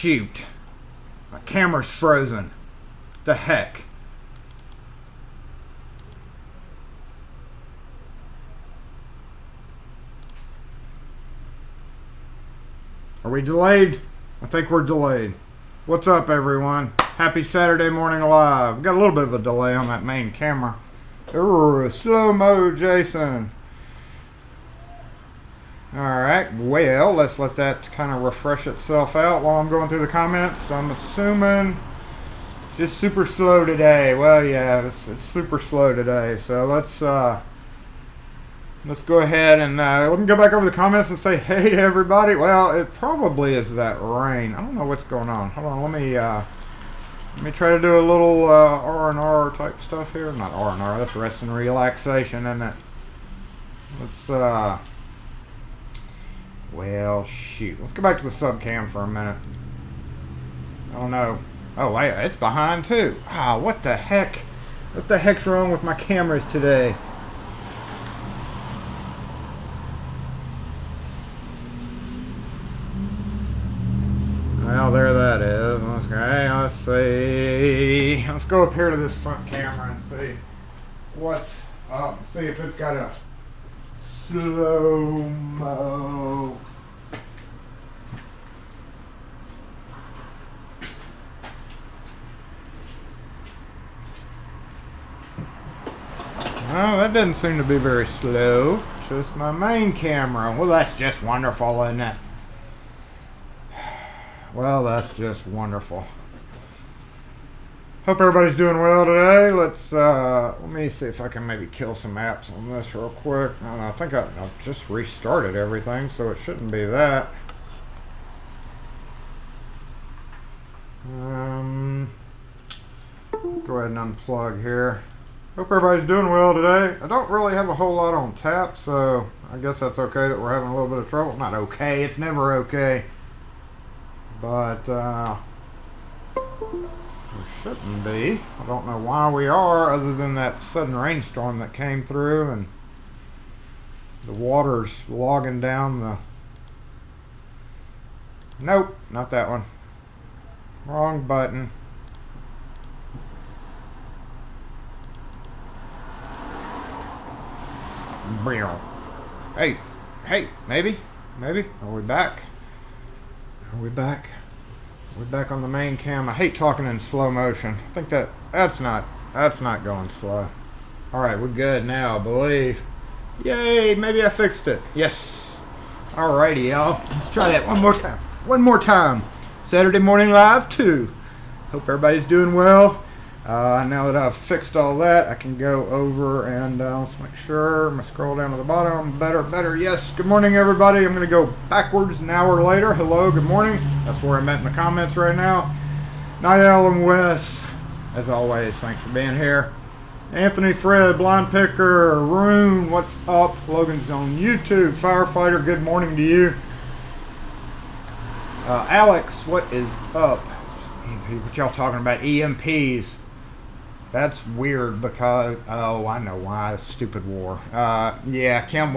shoot. My camera's frozen. The heck? Are we delayed? I think we're delayed. What's up, everyone? Happy Saturday morning live. Got a little bit of a delay on that main camera. Ooh, slow-mo Jason. Alright, well, let's let that kind of refresh itself out while I'm going through the comments. I'm assuming just super slow today. Well, yeah, it's super slow today. So let's go ahead and let me go back over the comments and say hey to everybody. Well, it probably is that rain. I don't know what's going on. Hold on, let me try to do a little R&R type stuff here. Not R&R, that's rest and relaxation, isn't it? Let's well, shoot. Let's go back to the subcam for a minute. Oh no. Oh wait, it's behind too. Ah, what the heck? What the heck's wrong with my cameras today? Well, there that is. Let's see. Let's go up here to this front camera and see what's up. See if it's got a slow-mo. Well, that doesn't seem to be very slow. Just my main camera. Well, that's just wonderful, isn't it? Well, that's just wonderful. Hope everybody's doing well today. Let me see if I can maybe kill some apps on this real quick. I think I've just restarted everything, so it shouldn't be that. Go ahead and unplug here. Hope everybody's doing well today. I don't really have a whole lot on tap, so I guess that's okay that we're having a little bit of trouble. Not okay, it's never okay. But we shouldn't be. I don't know why we are, other than that sudden rainstorm that came through and the water's logging down the... Nope, not that one. Wrong button. Hey, maybe? Are we back? Are we back? We're back on the main cam. I hate talking in slow motion. I think that's not going slow. Alright, we're good now, I believe. Yay, maybe I fixed it. Yes. Alrighty, y'all. Let's try that one more time. One more time. Saturday morning live 2. Hope everybody's doing well. Now that I've fixed all that, I can go over and let's make sure. I'm going to scroll down to the bottom. Better. Yes. Good morning, everybody. I'm going to go backwards an hour later. Hello, good morning. That's where I'm at in the comments right now. Night Owl and Wes. As always, thanks for being here. Anthony, Fred, Blind Picker, Rune, what's up? Logan's on YouTube. Firefighter, good morning to you. Alex, what is up? What y'all talking about? EMPs. That's weird because, oh, I know why. Stupid war. Yeah, Kim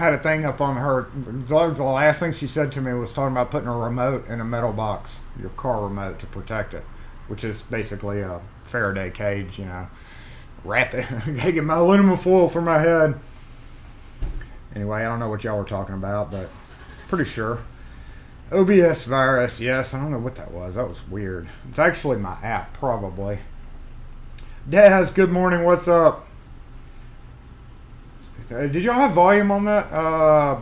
had a thing up on her. The last thing she said to me was talking about putting a remote in a metal box, your car remote, to protect it, which is basically a Faraday cage, you know. Wrap it. I gotta get my aluminum foil for my head. Anyway, I don't know what y'all were talking about, but pretty sure. OBS virus, yes. I don't know what that was. That was weird. It's actually my app, probably. Daz, good morning. What's up? Did y'all have volume on that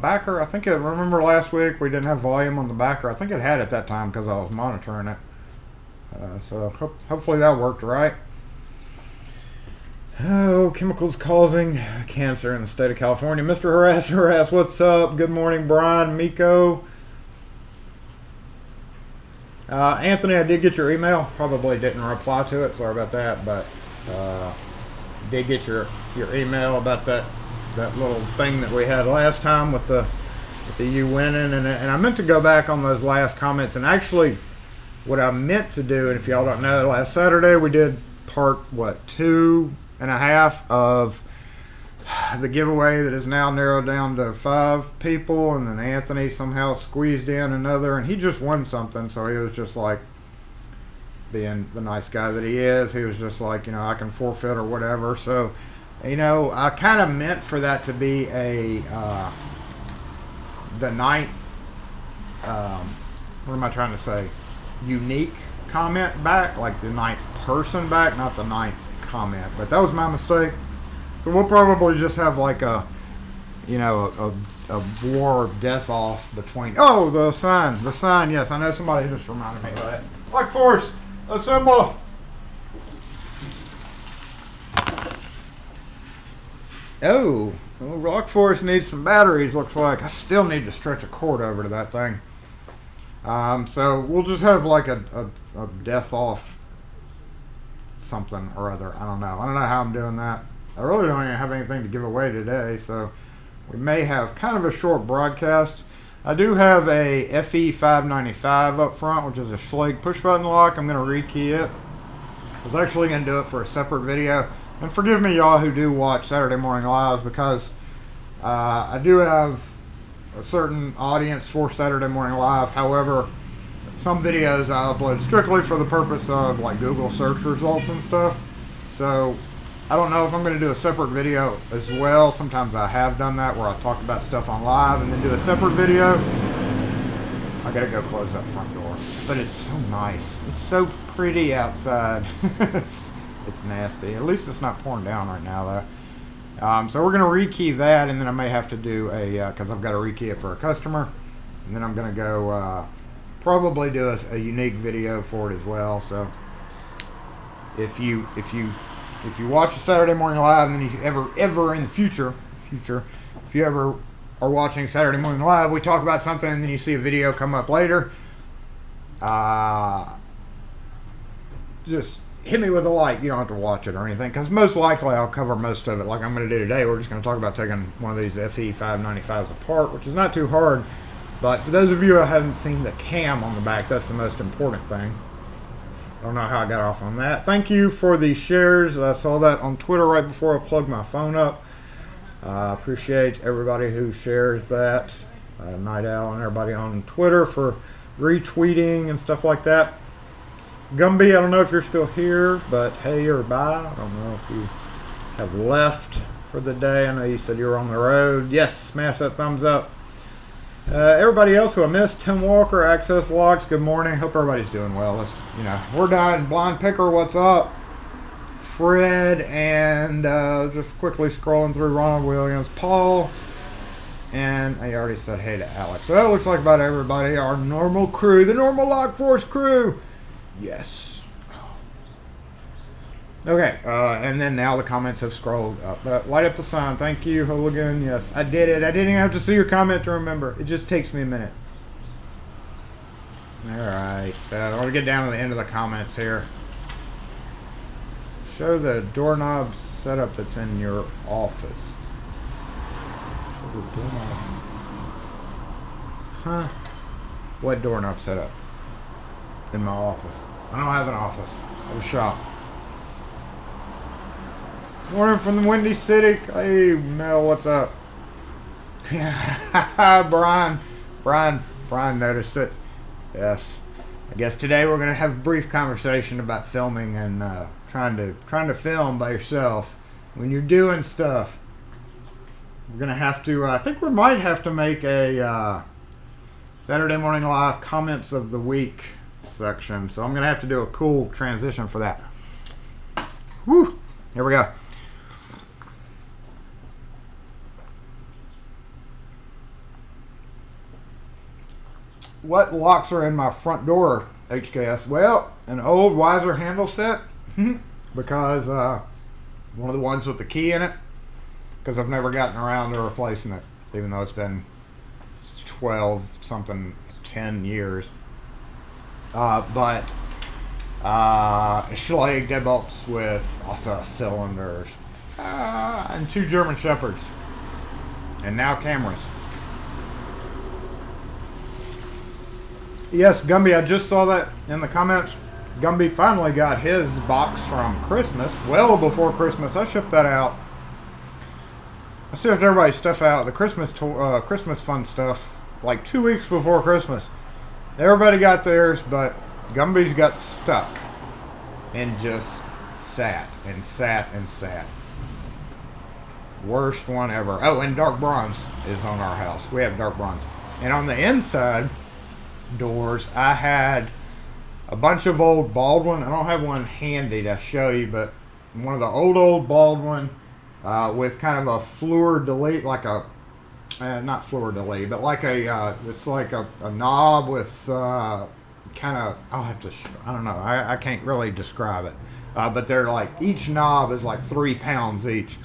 backer? I think remember last week we didn't have volume on the backer. I think it had at that time because I was monitoring it. So hopefully that worked right. Oh, chemicals causing cancer in the state of California. Mr. Harass, what's up? Good morning, Brian, Miko. Anthony, I did get your email. Probably didn't reply to it. Sorry about that, but did get your email about that little thing that we had last time with the you winning, and I meant to go back on those last comments, and actually what I meant to do, and if y'all don't know, last Saturday we did part 2.5 of the giveaway that is now narrowed down to 5 people, and then Anthony somehow squeezed in another, and he just won something, so he was just like, being the nice guy that he is, he was just like, you know, I can forfeit or whatever. So, you know, I kind of meant for that to be a the 9th, what am I trying to say, unique comment back, like the 9th person back, not the 9th comment, but that was my mistake. So we'll probably just have like a, you know, a war death off between, oh, the sign, yes, I know somebody just reminded me of that. Like force, assemble. Oh, well, Rock Force needs some batteries, looks like. I still need to stretch a cord over to that thing. So we'll just have like a death off something or other. I don't know how I'm doing that. I really don't even have anything to give away today, so we may have kind of a short broadcast. I do have a FE 595 up front, which is a Schlage push button lock. I'm going to rekey it. I was actually going to do it for a separate video. And forgive me, y'all who do watch Saturday Morning Lives, because I do have a certain audience for Saturday Morning Live. However, some videos I upload strictly for the purpose of like Google search results and stuff. So I don't know if I'm going to do a separate video as well. Sometimes I have done that where I talk about stuff on live and then do a separate video. I got to go close that front door. But it's so nice. It's so pretty outside. It's nasty. At least it's not pouring down right now, though. So we're going to rekey that, and then I may have to do a, because I've got to rekey it for a customer. And then I'm going to go probably do a unique video for it as well. So if you watch a Saturday Morning Live, and then you ever in the future, if you ever are watching Saturday Morning Live, we talk about something, and then you see a video come up later, just hit me with a like. You don't have to watch it or anything, because most likely I'll cover most of it like I'm going to do today. We're just going to talk about taking one of these FE 595s apart, which is not too hard. But for those of you who haven't seen the cam on the back, that's the most important thing. I don't know how I got off on that. Thank you for the shares. I saw that on Twitter right before I plugged my phone up. I appreciate everybody who shares that. Night Owl and everybody on Twitter for retweeting and stuff like that. Gumby, I don't know if you're still here, but hey or bye. I don't know if you have left for the day. I know you said you were on the road. Yes, smash that thumbs up. Everybody else who I missed, Tim Walker, Access Locks, good morning. Hope everybody's doing well. We're done. Blonde Picker, what's up? Fred, and just quickly scrolling through Ronald Williams, Paul, and I already said hey to Alex. So that looks like about everybody. Our normal crew, the normal Lock Force crew. Yes. Okay, and then now the comments have scrolled up. Light up the sign. Thank you, Hooligan. Yes, I did it. I didn't even have to see your comment to remember. It just takes me a minute. Alright, so I want to get down to the end of the comments here. Show the doorknob setup that's in your office. Show the doorknob. Huh? What doorknob setup? In my office. I don't have an office. I have a shop. Morning from the Windy City. Hey, Mel, what's up? Brian noticed it. Yes. I guess today we're going to have a brief conversation about filming and trying to film by yourself when you're doing stuff. We're going to have to, I think we might have to make a Saturday Morning Live comments of the week section. So I'm going to have to do a cool transition for that. Woo! Here we go. What locks are in my front door, HKS? Well, an old Weiser handle set, because one of the ones with the key in it, because I've never gotten around to replacing it, even though it's been 10 years. But Schlage deadbolts with also cylinders, and 2 German Shepherds, and now cameras. Yes, Gumby, I just saw that in the comments. Gumby finally got his box from Christmas, well before Christmas. I shipped that out I started everybody's stuff out, the Christmas fun stuff, like 2 weeks before Christmas. Everybody got theirs, but Gumby's got stuck and just sat and sat and sat. Worst one ever. Oh, and dark bronze is on our house. We have dark bronze. And on the inside doors, I had a bunch of old Baldwin. I don't have one handy to show you, but one of the old Baldwin with kind of a fleur-de-lis, like a, not fleur-de-lis, but like a, it's like a knob with kind of, I'll have to, I don't know, I can't really describe it. But they're like, each knob is like 3 pounds each.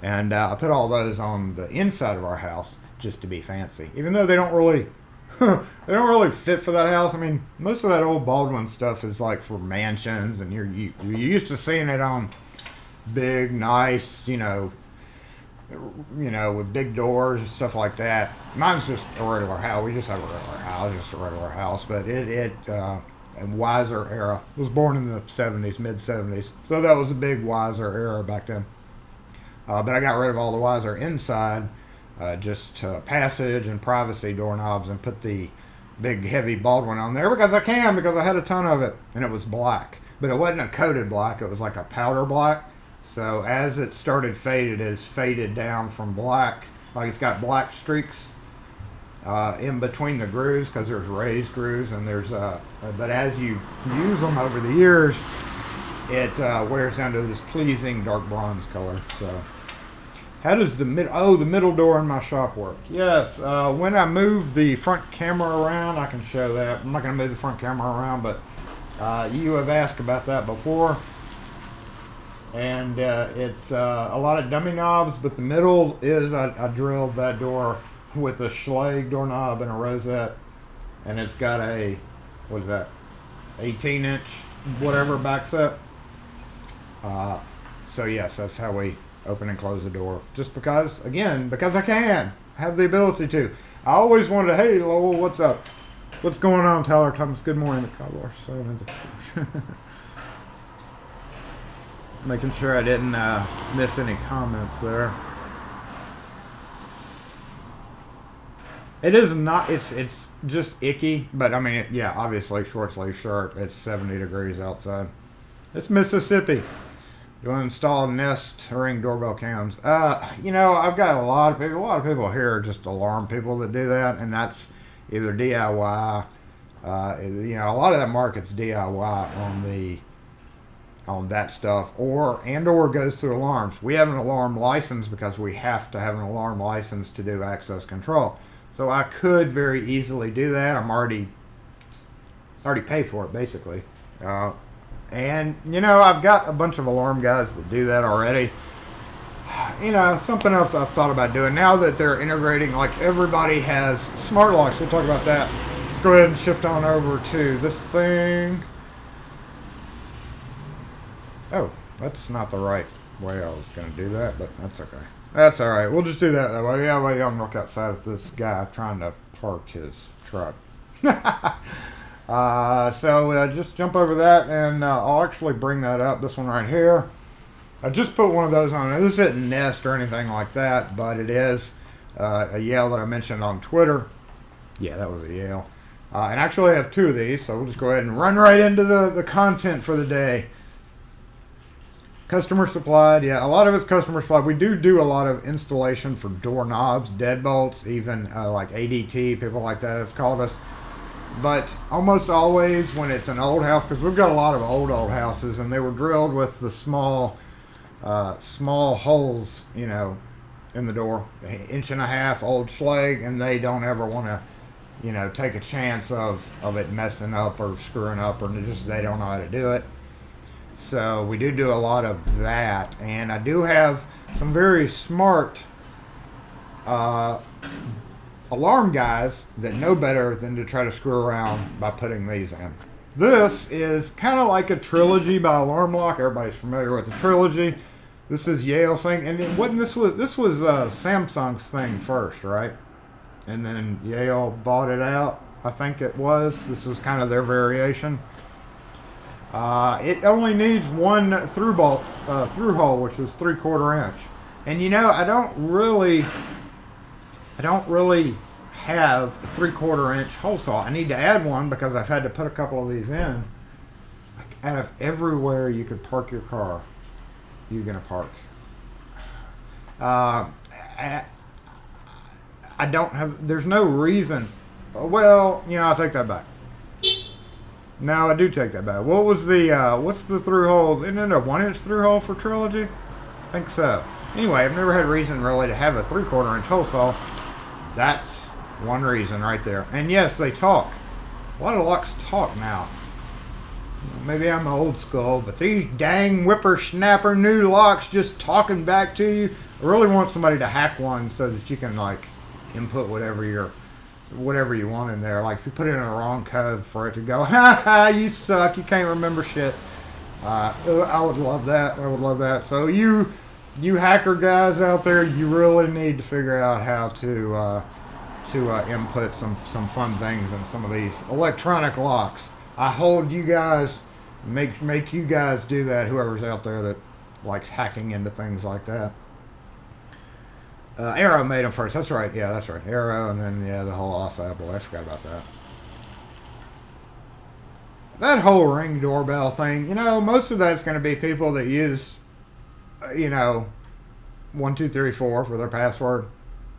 And I put all those on the inside of our house just to be fancy. Even though they don't really, they don't really fit for that house. I mean, most of that old Baldwin stuff is like for mansions, and you're used to seeing it on big, nice, you know, with big doors and stuff like that. Mine's just a regular house. We just have a regular house, just a regular house. But it Wiser era. It was born in the 70s, mid 70s. So that was a big Wiser era back then. But I got rid of all the Wiser inside, just passage and privacy doorknobs, and put the big heavy Baldwin on there because I had a ton of it, and it was black. But it wasn't a coated black, it was like a powder black. So as it started faded, it's faded down from black, like it's got black streaks in between the grooves, because there's raised grooves, and there's but as you use them over the years, it wears down to this pleasing dark bronze color. So how does the middle door in my shop work? Yes, when I move the front camera around, I can show that. I'm not going to move the front camera around, but you have asked about that before. And it's a lot of dummy knobs, but the middle is, I drilled that door with a Schlage doorknob and a rosette, and it's got a, what is that, 18-inch whatever back set. So yes, that's how we open and close the door. Just because, again, because I can. I have the ability to. I always wanted to, hey, Lowell, what's up? What's going on, Tyler Thomas? Good morning, the Cobbler. Making sure I didn't miss any comments there. It is not, it's just icky, but I mean, yeah, obviously short sleeve shirt. It's 70 degrees outside. It's Mississippi. You want to install Nest Ring doorbell cams? You know, I've got a lot of people here are just alarm people that do that, and that's either DIY. You know, a lot of that market's DIY on that stuff, or goes through alarms. We have an alarm license because we have to have an alarm license to do access control. So I could very easily do that. I'm already paid for it, basically. And, you know, I've got a bunch of alarm guys that do that already. You know, something else I've thought about doing now that they're integrating, like everybody has smart locks. We'll talk about that. Let's go ahead and shift on over to this thing. Oh, that's not the right way I was going to do that, but that's okay. That's all right. We'll just do that way. Yeah, well, I'm look outside at this guy trying to park his truck. So just jump over that, and I'll actually bring that up. This one right here. I just put one of those on. This isn't Nest or anything like that, but it is a Yale that I mentioned on Twitter. Yeah, that was a Yale. And actually I have 2 of these, so we'll just go ahead and run right into the content for the day. Customer supplied, yeah, a lot of it's customer supplied. We do a lot of installation for doorknobs, deadbolts, even like ADT, people like that have called us. But almost always when it's an old house, because we've got a lot of old houses, and they were drilled with the small holes, you know, in the door, 1.5 inch old Schlage, and they don't ever want to, you know, take a chance of it messing up or screwing up, or just they don't know how to do it. So we do a lot of that, and I do have some very smart alarm guys that know better than to try to screw around by putting these in. This is kind of like a Trilogy by Alarm Lock. Everybody's familiar with the Trilogy. This is Yale's thing, and this was Samsung's thing first, right? And then Yale bought it out. I think it was. This was kind of their variation. It only needs one through hole, which is 3/4 inch. And you know, I don't really have a 3/4 inch hole saw. I need to add one because I've had to put a couple of these in. Like out of everywhere you could park your car, you're gonna park. I don't have. There's no reason. Well, you know, I'll take that back. No, I do take that back. What was the what's the through hole? Isn't it a 1-inch through hole for Trilogy? I think so. Anyway, I've never had reason really to have a 3/4 inch hole saw. That's one reason right there. And yes, they talk. A lot of locks talk now. Maybe I'm old school, but these dang whippersnapper new locks just talking back to you. I really want somebody to hack one so that you can like input whatever you want in there. Like if you put it in the wrong code for it to go, ha ha, you suck, you can't remember shit. I would love that. I would love that. So you hacker guys out there, you really need to figure out how to input some fun things in some of these electronic locks. I hold you guys, make you guys do that. Whoever's out there that likes hacking into things like that. Arrow made them first. That's right. Yeah, that's right. Arrow, and then yeah, the whole Osai boy. I forgot about that. That whole Ring doorbell thing. You know, most of that's going to be people that use, 1 2 3 4 for their password,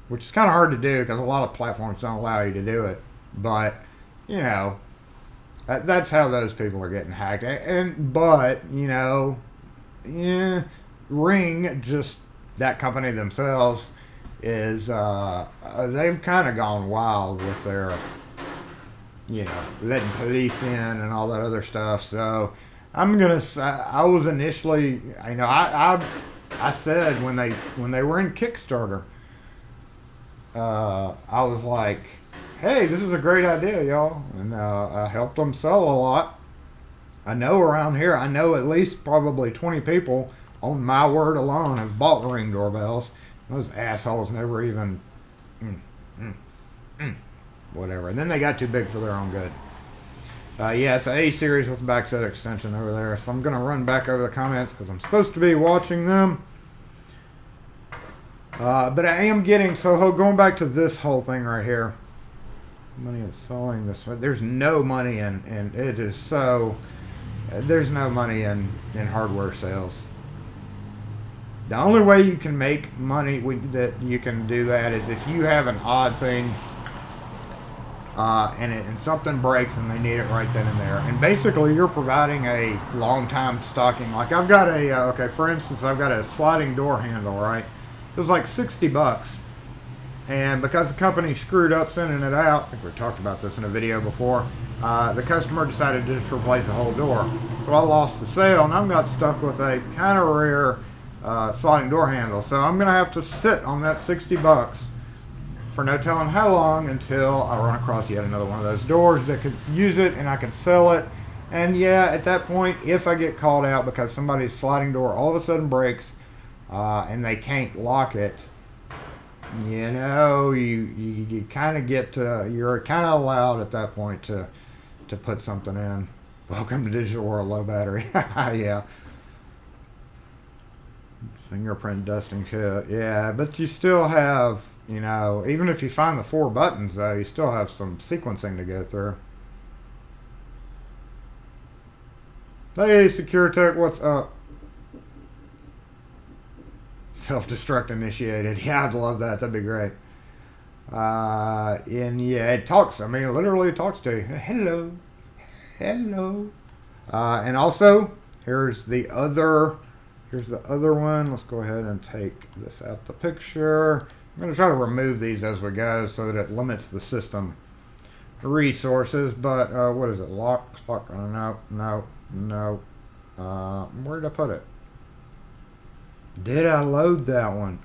which is kind of hard to do because a lot of platforms don't allow you to do it. But that's how those people are getting hacked. But Ring, just that company themselves, is they've kind of gone wild with their letting police in and all that other stuff. So I'm gonna say, I was initially, I said when they were in Kickstarter, I was like, hey, this is a great idea, y'all, and I helped them sell a lot. I know around here, I know at least probably 20 people on my word alone have bought Ring doorbells. Those assholes never even, whatever. And then they got too big for their own good. Yeah, it's an A series with the backset extension over there. So I'm going to run back over the comments because I'm supposed to be watching them. But I am getting, so going back to this whole thing right here. Money in selling this. There's no money in it is so, there's no money in hardware sales. The only way you can make money that you can do that is if you have an odd thing and something breaks and they need it right then and there. And basically you're providing a long time stocking. Like I've got for instance, I've got a sliding door handle, right? It was like $60. And because the company screwed up sending it out, I think we talked about this in a video before, the customer decided to just replace the whole door. So I lost the sale and I've got stuck with a kind of rare sliding door handle. So I'm going to have to sit on that $60 for no telling how long until I run across yet another one of those doors that could use it and I can sell it. And yeah, at that point, if I get called out because somebody's sliding door all of a sudden breaks and they can't lock it, you kind of get you're kind of allowed at that point to put something in. Welcome to digital world, low battery. Yeah. Fingerprint dusting kit. Yeah, but you still have, even if you find the 4 buttons though, you still have some sequencing to go through. Hey, SecureTech, what's up? Self-destruct initiated. Yeah, I'd love that. That'd be great. And yeah, it talks. I mean, it literally talks to you. Hello. Hello. And also, here's the other one. Let's go ahead and take this out the picture. I'm going to try to remove these as we go so that it limits the system resources. But what is it? Lock. No. Where did I put it? Did I load that one?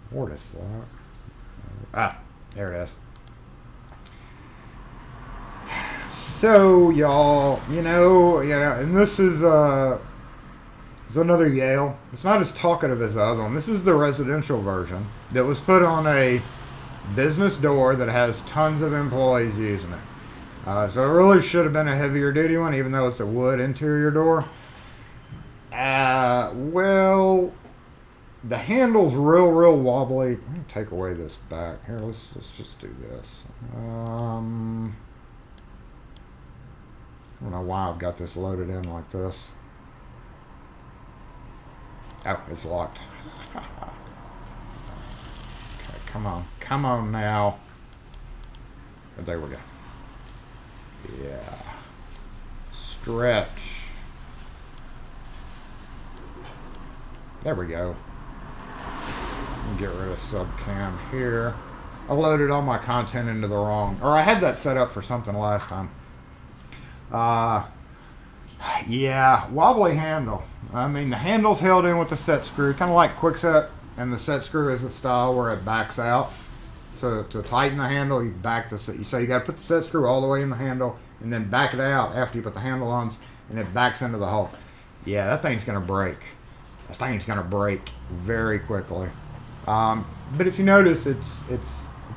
What is lock? There it is. So y'all, and this is another Yale. It's not as talkative as the other one. This is the residential version that was put on a business door that has tons of employees using it. So it really should have been a heavier duty one, even though it's a wood interior door. Well, the handle's real wobbly. Let me take away this back. Here, let's just do this. I don't know why I've got this loaded in like this. Oh, it's locked. Okay, come on now. There we go. Yeah. Stretch. There we go. Get rid of subcam here. I loaded all my content into the wrong, or I had that set up for something last time. Yeah, wobbly handle. I mean, the handle's held in with the set screw, kind of like quickset, and the set screw is a style where it backs out. So to tighten the handle, you back the set. So you got to put the set screw all the way in the handle, and then back it out after you put the handle on, and it backs into the hole. Yeah, that thing's gonna break. That thing's gonna break very quickly. But if you notice, it's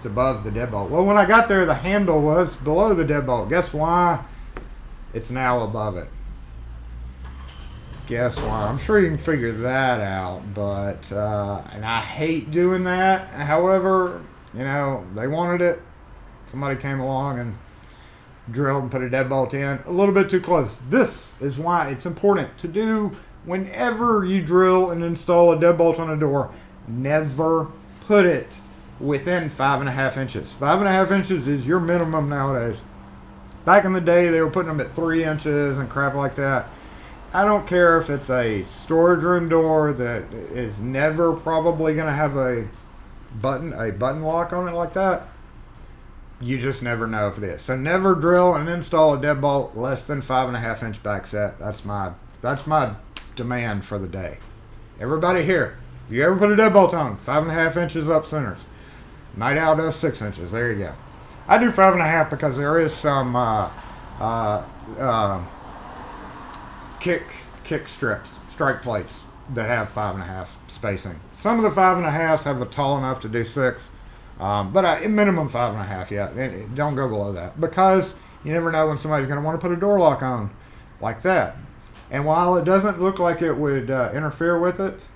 above the deadbolt. Well, when I got there, the handle was below the deadbolt. Guess why? It's now above it. Guess why? I'm sure you can figure that out, but and I hate doing that. However, you know, they wanted it. Somebody came along and drilled and put a deadbolt in a little bit too close. This is why it's important to do whenever you drill and install a deadbolt on a door. Never put it within 5.5 inches. 5.5 inches is your minimum nowadays. Back in the day, they were putting them at 3 inches and crap like that. I don't care if it's a storage room door that is never probably going to have a button lock on it like that. You just never know if it is. So never drill and install a deadbolt less than 5.5 inch back set. That's my demand for the day. Everybody here, if you ever put a deadbolt on, 5.5 inches up centers. Night Owl does 6 inches. There you go. I do 5.5 because there is some kick strips, strike plates that have 5.5 spacing. Some of the 5.5s have a tall enough to do 6, but minimum 5.5. Yeah, don't go below that because you never know when somebody's going to want to put a door lock on like that. And while it doesn't look like it would interfere with it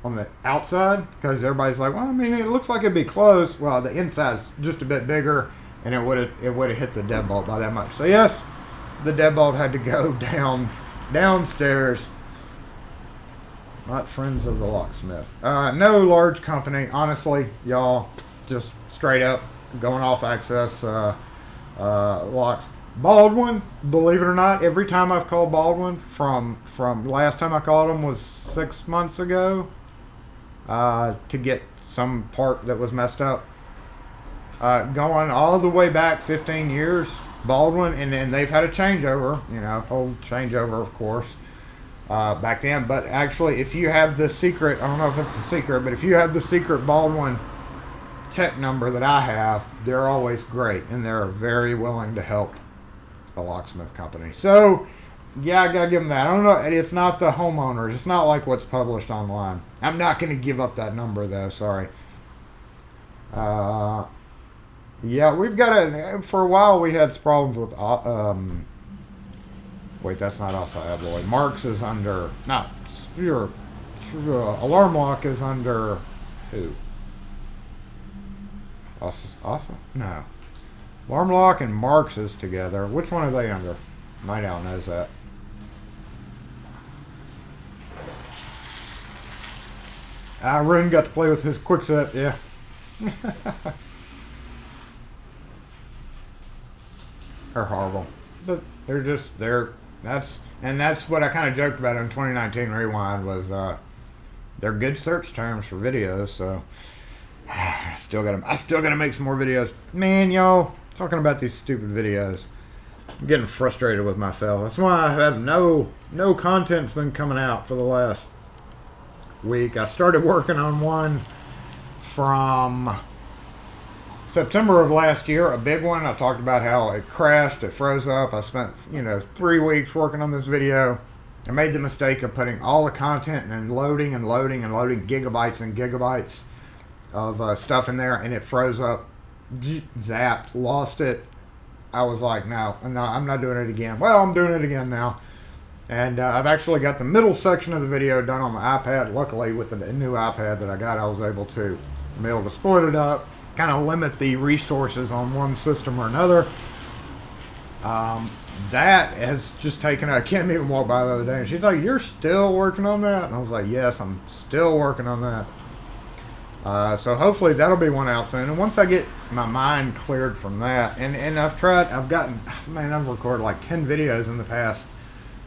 on the outside, because everybody's like, well, I mean, it looks like it'd be closed. Well, the inside's just a bit bigger, and it would have hit the deadbolt by that much. So yes, the deadbolt had to go downstairs. Not friends of the locksmith. No large company, honestly, y'all. Just straight up going off access locks. Baldwin, believe it or not, every time I've called Baldwin from last time I called him was 6 months ago to get some part that was messed up. Going all the way back 15 years, Baldwin, and then they've had a changeover, whole changeover, of course, back then. But actually, if you have the secret, I don't know if it's a secret, but if you have the secret Baldwin tech number that I have, they're always great, and they're very willing to help a locksmith company. So, yeah, I gotta give them that. I don't know, it's not the homeowners. It's not like what's published online. I'm not going to give up that number, though. Sorry. Yeah, we've got for a while we had problems with, wait, that's not also Abloy. Marks is under, not, your alarm lock is under, who? Awesome? No. Alarm lock and Marks is together. Which one are they under? Night Owl knows that. Rune got to play with his quickset, yeah. They're horrible. But that's what I kind of joked about in 2019 Rewind was they're good search terms for videos, so I still gotta make some more videos. Man, y'all, talking about these stupid videos. I'm getting frustrated with myself. That's why I have no content's been coming out for the last week. I started working on one from September of last year, a big one. I talked about how it crashed, it froze up. I spent 3 weeks working on this video. I made the mistake of putting all the content and loading gigabytes and gigabytes of stuff in there, and it froze up, zapped, lost it. I was like, no, I'm not doing it again. Well, I'm doing it again now. And I've actually got the middle section of the video done on my iPad. Luckily, with the new iPad that I got, I was able to split it up, kind of limit the resources on one system or another. That has just taken, I can't even walk by the other day, and she's like, "You're still working on that?" And I was like, "Yes, I'm still working on that." So hopefully that'll be one out soon. And once I get my mind cleared from that, and I've recorded like 10 videos in the past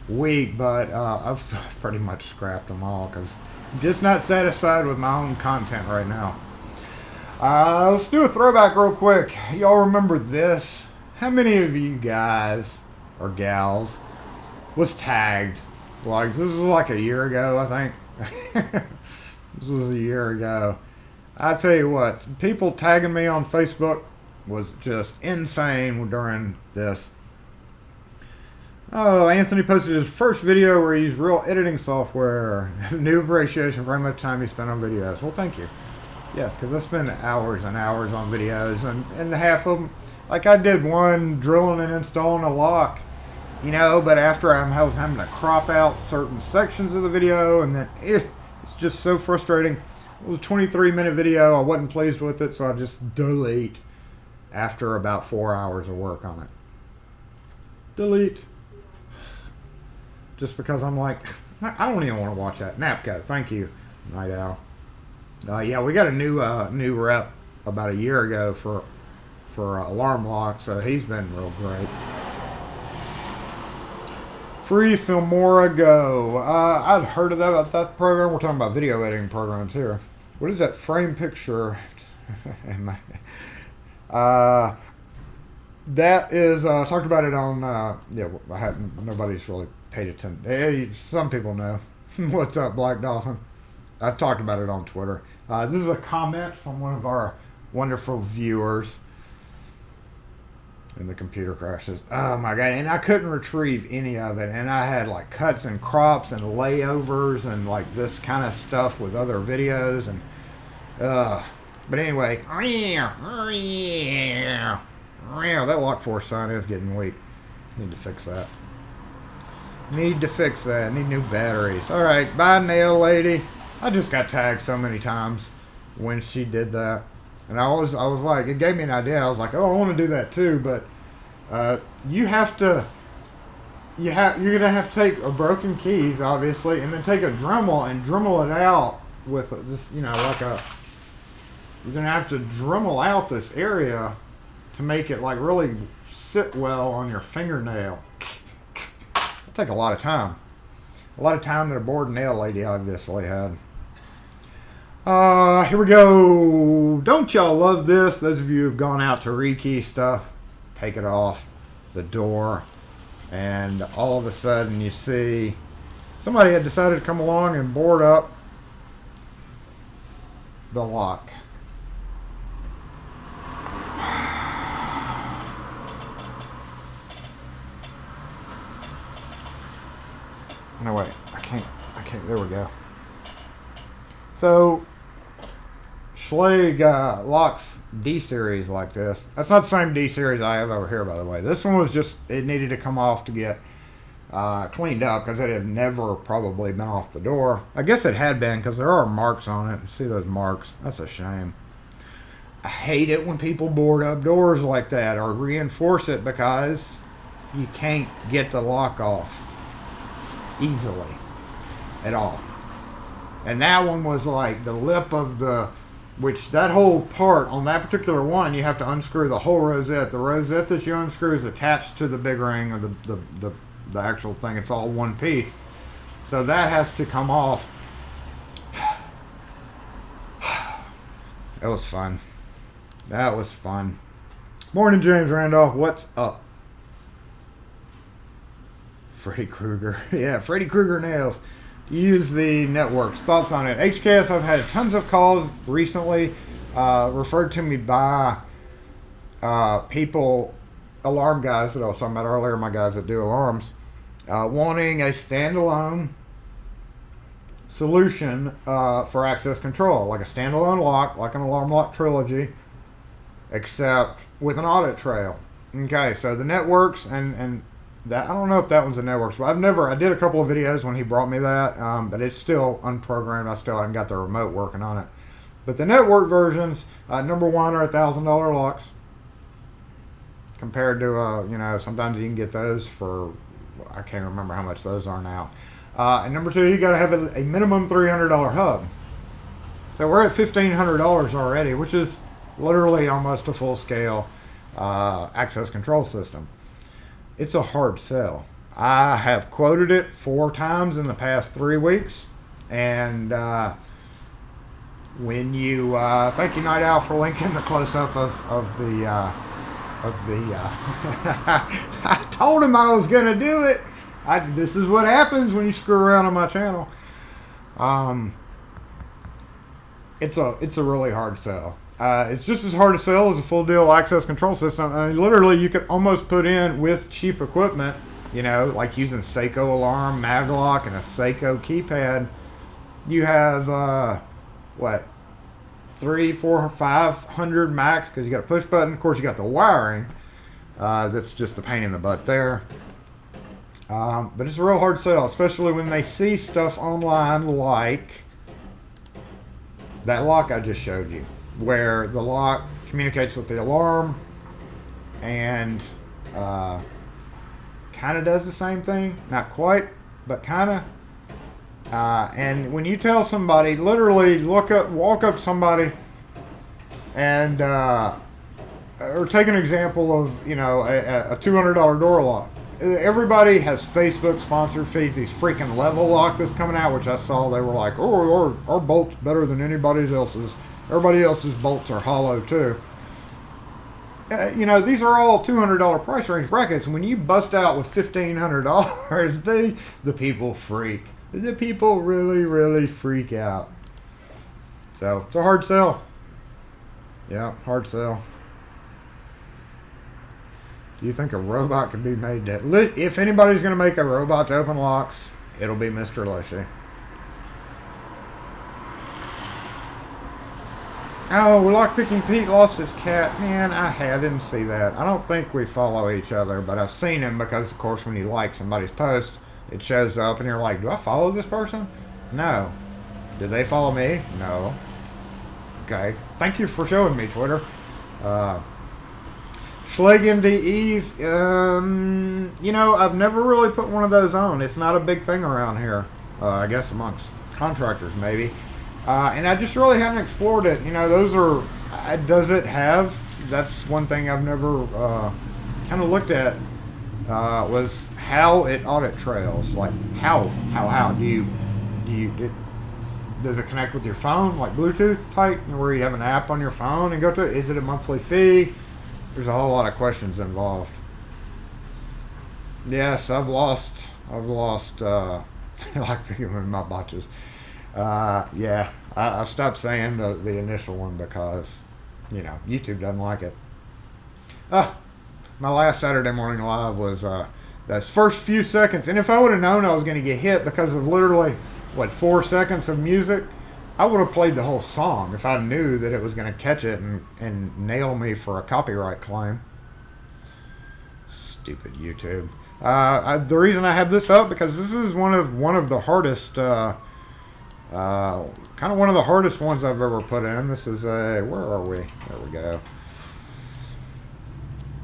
week, but I've pretty much scrapped them all because I'm just not satisfied with my own content right now. Let's do a throwback real quick. Y'all remember this? How many of you guys or gals was tagged? Like, this was like a year ago, I think. This was a year ago. I tell you what, people tagging me on Facebook was just insane during this. Oh, Anthony posted his first video where he used real editing software. New appreciation for how much time he spent on videos. Well, thank you. Yes, because I spend hours and hours on videos, and half of them, like I did one drilling and installing a lock, you know, but after I was having to crop out certain sections of the video, and then it's just so frustrating. It was a 23-minute video. I wasn't pleased with it, so I just delete after about 4 hours of work on it. Delete. Just because I'm like, I don't even want to watch that. Napco, thank you, Night Owl. Yeah, we got a new rep about a year ago for alarm lock, so he's been real great. Free Filmora Go. I'd heard of that program. We're talking about video editing programs here. What is that frame picture? That is talked about it on. Nobody's really paid attention. Hey, some people know. What's up, Black Dolphin? I talked about it on Twitter. This is a comment from one of our wonderful viewers. And the computer crashes. Oh my god. And I couldn't retrieve any of it. And I had like cuts and crops and layovers and like this kind of stuff with other videos. And but anyway. That lock force sign is getting weak. Need to fix that. Need new batteries. Alright, bye nail lady. I just got tagged so many times when she did that. And I was like, it gave me an idea. I was like, oh, I want to do that too, but you're gonna have to take a broken keys, obviously, and then take a Dremel and Dremel it out with this, you know, you're gonna have to Dremel out this area to make it like really sit well on your fingernail. It'll take a lot of time. A lot of time that a bored nail lady obviously had. Here we go. Don't y'all love this? Those of you who've gone out to rekey stuff, take it off the door, and all of a sudden you see somebody had decided to come along and board up the lock. No, wait. I can't. There we go. So, Schlage locks D-series like this. That's not the same D-series I have over here, by the way. This one was just, it needed to come off to get cleaned up because it had never probably been off the door. I guess it had been because there are marks on it. See those marks? That's a shame. I hate it when people board up doors like that or reinforce it because you can't get the lock off easily at all. And that one was like the lip of which that whole part on that particular one, you have to unscrew the whole rosette. The rosette that you unscrew is attached to the big ring or the actual thing. It's all one piece. So that has to come off. That was fun. That was fun. Morning, James Randolph. What's up? Freddy Krueger. Yeah, Freddy Krueger nails. Use the networks. Thoughts on it? HKS, I've had tons of calls recently referred to me by people, alarm guys that I was talking about earlier, my guys that do alarms, wanting a standalone solution for access control, like a standalone lock, like an alarm lock trilogy, except with an audit trail. Okay, so the networks and That, I don't know if that one's a network. So I did a couple of videos when he brought me that, but it's still unprogrammed. I still haven't got the remote working on it. But the network versions, number one, are $1,000 locks. Compared to, sometimes you can get those for, I can't remember how much those are now. And number two, you got to have a minimum $300 hub. So we're at $1,500 already, which is literally almost a full-scale access control system. It's a hard sell. I have quoted it 4 times in the past 3 weeks, and when you thank you, Night Owl, for linking the close-up of the I told him I was gonna do it. This is what happens when you screw around on my channel. It's a really hard sell. It's just as hard to sell as a full deal access control system. I mean, literally, you could almost put in with cheap equipment, like using Seiko alarm, maglock, and a Seiko keypad. You have what, 300, 400, 500 max, because you got a push button. Of course, you got the wiring. That's just the pain in the butt there. But it's a real hard sell, especially when they see stuff online like that lock I just showed you, where the lock communicates with the alarm and kind of does the same thing. Not quite, but kind of. And when you tell somebody, literally walk up somebody and, or take an example of, a $200 door lock. Everybody has Facebook sponsored feeds. These freaking level lock that's coming out, which I saw, they were like, oh, our bolt's better than anybody else's. Everybody else's bolts are hollow too. These are all $200 price range brackets. And when you bust out with $1,500, the people freak. The people really, really freak out. So it's a hard sell. Yeah, hard sell. Do you think a robot could be made that? If anybody's going to make a robot to open locks, it'll be Mr. Leshy. Oh, Lockpicking Pete lost his cat. Man, I didn't see that. I don't think we follow each other, but I've seen him because, of course, when you like somebody's post, it shows up and you're like, do I follow this person? No. Do they follow me? No. Okay. Thank you for showing me, Twitter. Schleg MDEs, I've never really put one of those on. It's not a big thing around here. I guess amongst contractors, maybe. And I just really haven't explored it. Those are, does it have, that's one thing I've never kind of looked at, was how it audit trails. Like, how does it connect with your phone, like Bluetooth type, where you have an app on your phone and go to it? Is it a monthly fee? There's a whole lot of questions involved. Yes, I've lost like picking with my botches. Yeah, I stopped saying the initial one because, YouTube doesn't like it. My last Saturday morning live was those first few seconds, and if I would have known I was going to get hit because of literally 4 seconds of music, I would have played the whole song if I knew that it was going to catch it and nail me for a copyright claim. Stupid YouTube. The reason I have this up, because this is one of the hardest, kind of one of the hardest ones I've ever put in. This is where are we? There we go.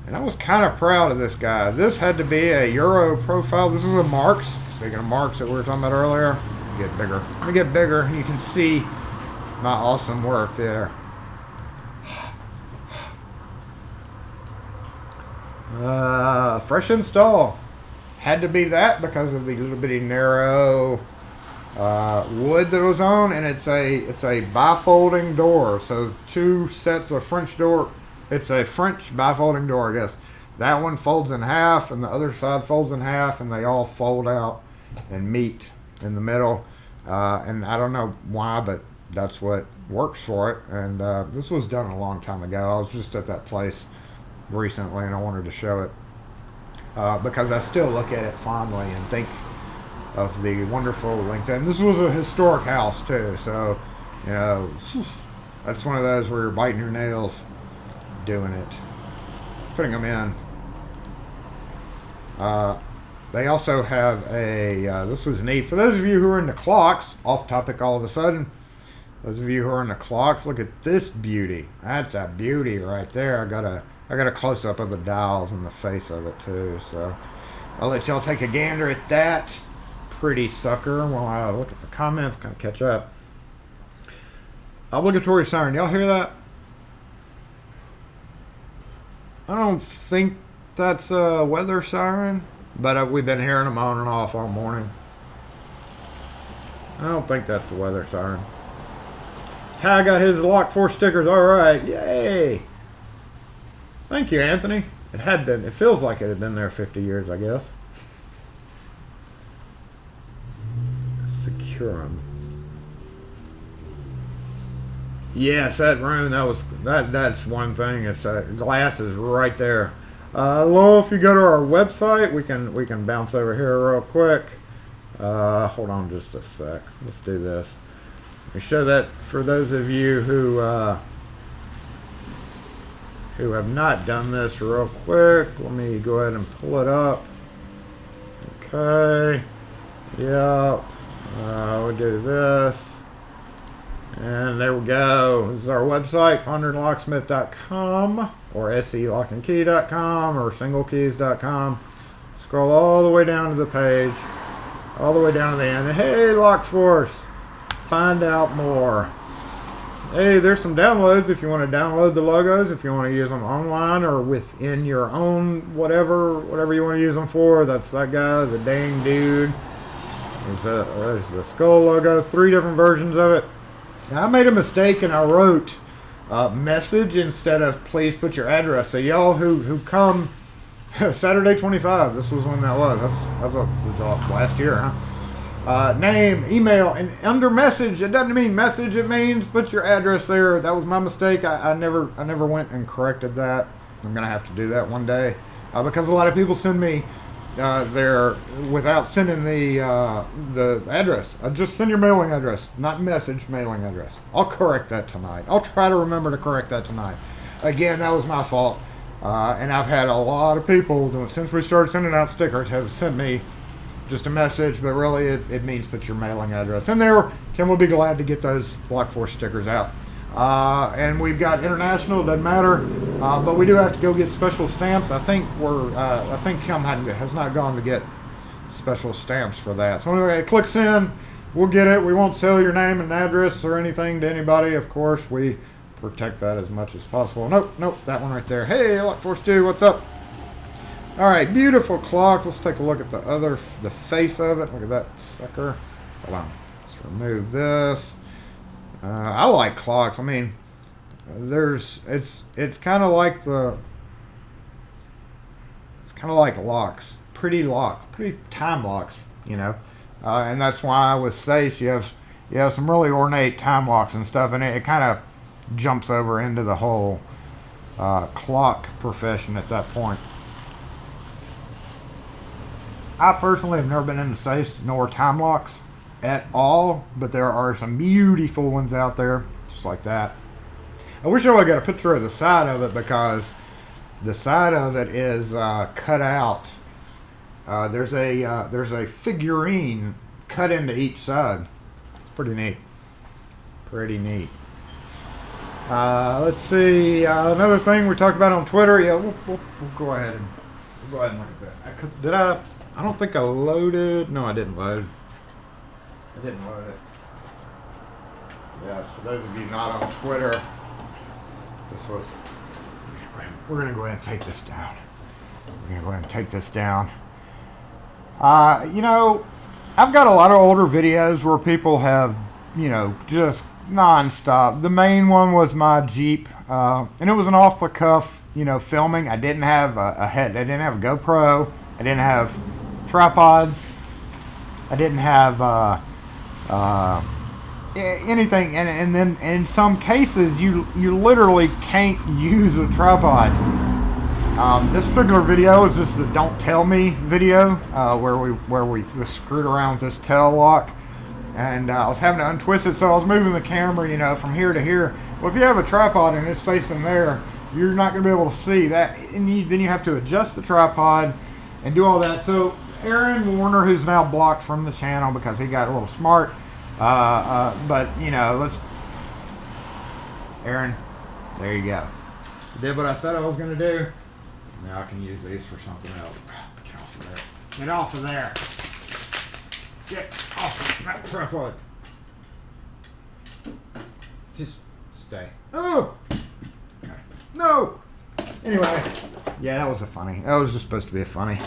And I was kind of proud of this guy. This had to be a Euro profile. This was a Marks. Speaking of Marks that we were talking about earlier. Get bigger. Let me get bigger, and you can see my awesome work there. Fresh install. Had to be that because of the little bitty narrow wood that it was on, and it's a bifolding door. So 2 sets of French door. It's a French bifolding door, I guess. That one folds in half, and the other side folds in half, and they all fold out and meet in the middle. And I don't know why, but that's what works for it. And this was done a long time ago. I was just at that place recently, and I wanted to show it because I still look at it fondly and think of the wonderful length. And this was a historic house too, so that's one of those where you're biting your nails doing it, putting them in. They also have a, this is neat. For those of you who are into clocks, off topic all of a sudden, those of you who are into clocks, look at this beauty. That's a beauty right there. I got a close up of the dials and the face of it too. So I'll let y'all take a gander at that pretty sucker while I look at the comments, kind of catch up. Obligatory siren. Y'all hear that? I don't think that's a weather siren, but we've been hearing them on and off all morning. I don't think that's a weather siren. Ty got his Lock 4 stickers. All right. Yay. Thank you, Anthony. It had been. It feels like it had been there 50 years, I guess. Secure them. Yes, that room. That's one thing. It's glass is right there. Hello, if you go to our website, we can bounce over here real quick. Hold on just a sec. Let's do this. Let me show that for those of you who have not done this real quick. Let me go ahead and pull it up. Okay. Yep. We'll do this. And there we go. This is our website, founderlocksmith.com or selockandkey.com or singlekeys.com. Scroll all the way down to the page, all the way down to the end. Hey, Lockforce, find out more. Hey, there's some downloads if you want to download the logos, if you want to use them online or within your own whatever you want to use them for. That's that guy, the dang dude. There's the skull logo, 3 different versions of it. Now, I made a mistake and I wrote message instead of please put your address. So y'all who come Saturday 25, this was when that was. That's last year, huh? Name, email, and under message, it doesn't mean message. It means put your address there. That was my mistake. I never went and corrected that. I'm gonna have to do that one day because a lot of people send me there without sending the address. Just send your mailing address, not message, mailing address. I'll correct that tonight. I'll try to remember to correct that tonight. Again, that was my fault. And I've had a lot of people, since we started sending out stickers, have sent me just a message, but really it means put your mailing address in there. Kim will be glad to get those Lock 4 stickers out. And we've got international, doesn't matter, but we do have to go get special stamps. I think Kim has not gone to get special stamps for that. So anyway, it clicks in, we'll get it. We won't sell your name and address or anything to anybody. Of course, we protect that as much as possible. Nope, that one right there. Hey, Lockforce 2, what's up? All right, beautiful clock. Let's take a look at the face of it. Look at that sucker. Hold on, let's remove this. I like clocks. I mean, it's kind of like locks, pretty time locks, you know, and that's why with safes you have some really ornate time locks and stuff, and it kind of jumps over into the whole clock profession at that point. I personally have never been into safes nor time locks at all, but there are some beautiful ones out there just like that. I wish I would have got a picture of the side of it because the side of it is cut out. There's a figurine cut into each side. It's pretty neat. Let's see, another thing we talked about on Twitter. Yeah, we'll go ahead and look at this. I don't think I loaded. No, I didn't load. I didn't load it. Yes, for those of you not on Twitter, we're going to go ahead and take this down. You know, I've got a lot of older videos where people have, you know, just non-stop. The main one was my Jeep, and it was an off-the-cuff, you know, filming. I didn't have I didn't have a GoPro. I didn't have tripods. I didn't have anything, and then in some cases you literally can't use a tripod. This particular video is just the "Don't Tell Me" video, where we just screwed around with this tail lock, and I was having to untwist it, so I was moving the camera, you know, from here to here. Well, if you have a tripod and it's facing there, you're not going to be able to see that, and then you have to adjust the tripod and do all that. So Aaron Warner, who's now blocked from the channel because he got a little smart. But, you know, let's... Aaron, there you go. Did what I said I was going to do. Now I can use these for something else. Get off of there. Get off of there. Get off of that tripod. Just stay. Oh! Okay. No! Anyway, yeah, that was a funny. That was just supposed to be a funny.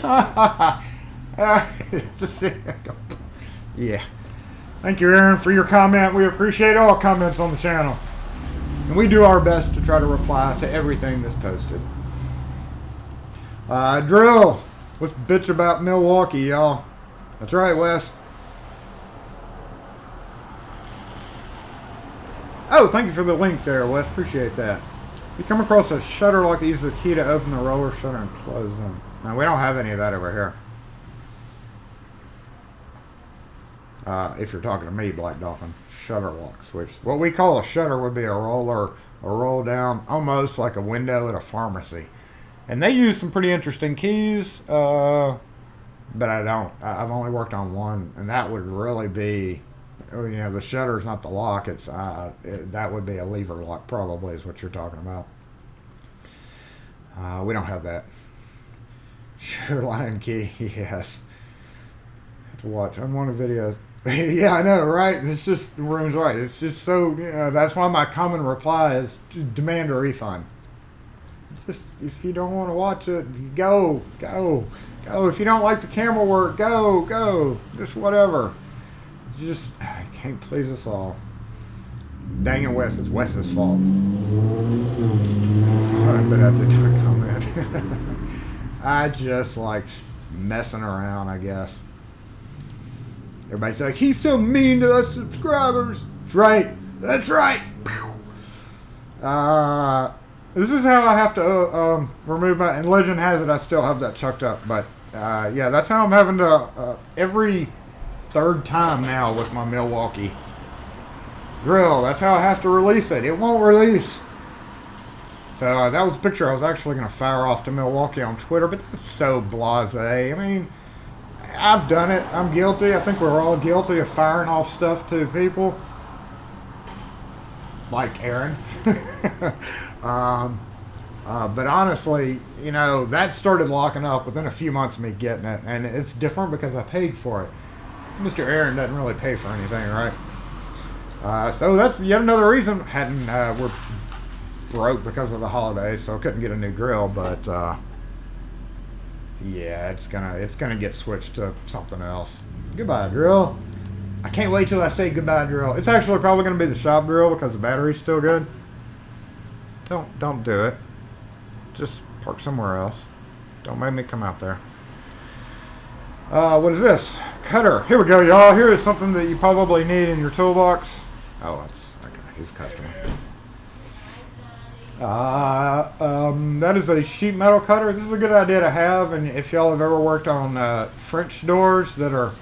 Yeah. Thank you, Aaron, for your comment. We appreciate all comments on the channel. And we do our best to try to reply to everything that's posted. Drill. Let's bitch about Milwaukee, y'all. That's right, Wes. Oh, thank you for the link there, Wes. Appreciate that. You come across a shutter like to use the key to open the roller shutter and close them. Now, we don't have any of that over here. If you're talking to me, Black Dolphin, shutter locks, which what we call a shutter would be a roller, a roll down, almost like a window at a pharmacy. And they use some pretty interesting keys, but I don't. I've only worked on one, and that would really be, you know, the shutter's not the lock. It's that would be a lever lock, probably, is what you're talking about. We don't have that. Sure, line key, yes. Have to watch unwanted videos. Yeah, I know, right? It's just, the room's right. It's just so, you know, that's why my common reply is demand a refund. It's just, if you don't want to watch it, go. If you don't like the camera work, go. Just whatever. Just, I can't please us all. Dang it, Wes. It's Wes's fault. Sorry, but I did not comment. I just like messing around, I guess. Everybody's like, he's so mean to us subscribers. That's right. That's right. This is how I have to remove my, and legend has it I still have that chucked up, but yeah, that's how I'm having to, every third time now with my Milwaukee drill, that's how I have to release it. It won't release. So that was a picture I was actually going to fire off to Milwaukee on Twitter, but that's so blasé. I mean, I've done it. I'm guilty. I think we're all guilty of firing off stuff to people. Like Aaron. But honestly, you know, that started locking up within a few months of me getting it. And it's different because I paid for it. Mr. Aaron doesn't really pay for anything, right? So that's yet another reason. We're broke because of the holidays, so I couldn't get a new drill, but yeah, it's gonna get switched to something else. Goodbye, drill. I can't wait till I say goodbye, drill. It's actually probably gonna be the shop drill because the battery's still good. Don't do it. Just park somewhere else. Don't make me come out there. What is this? Cutter. Here we go, y'all. Here is something that you probably need in your toolbox. Oh, that's okay. He's a customer. That is a sheet metal cutter. This is a good idea to have, and if y'all have ever worked on French doors that are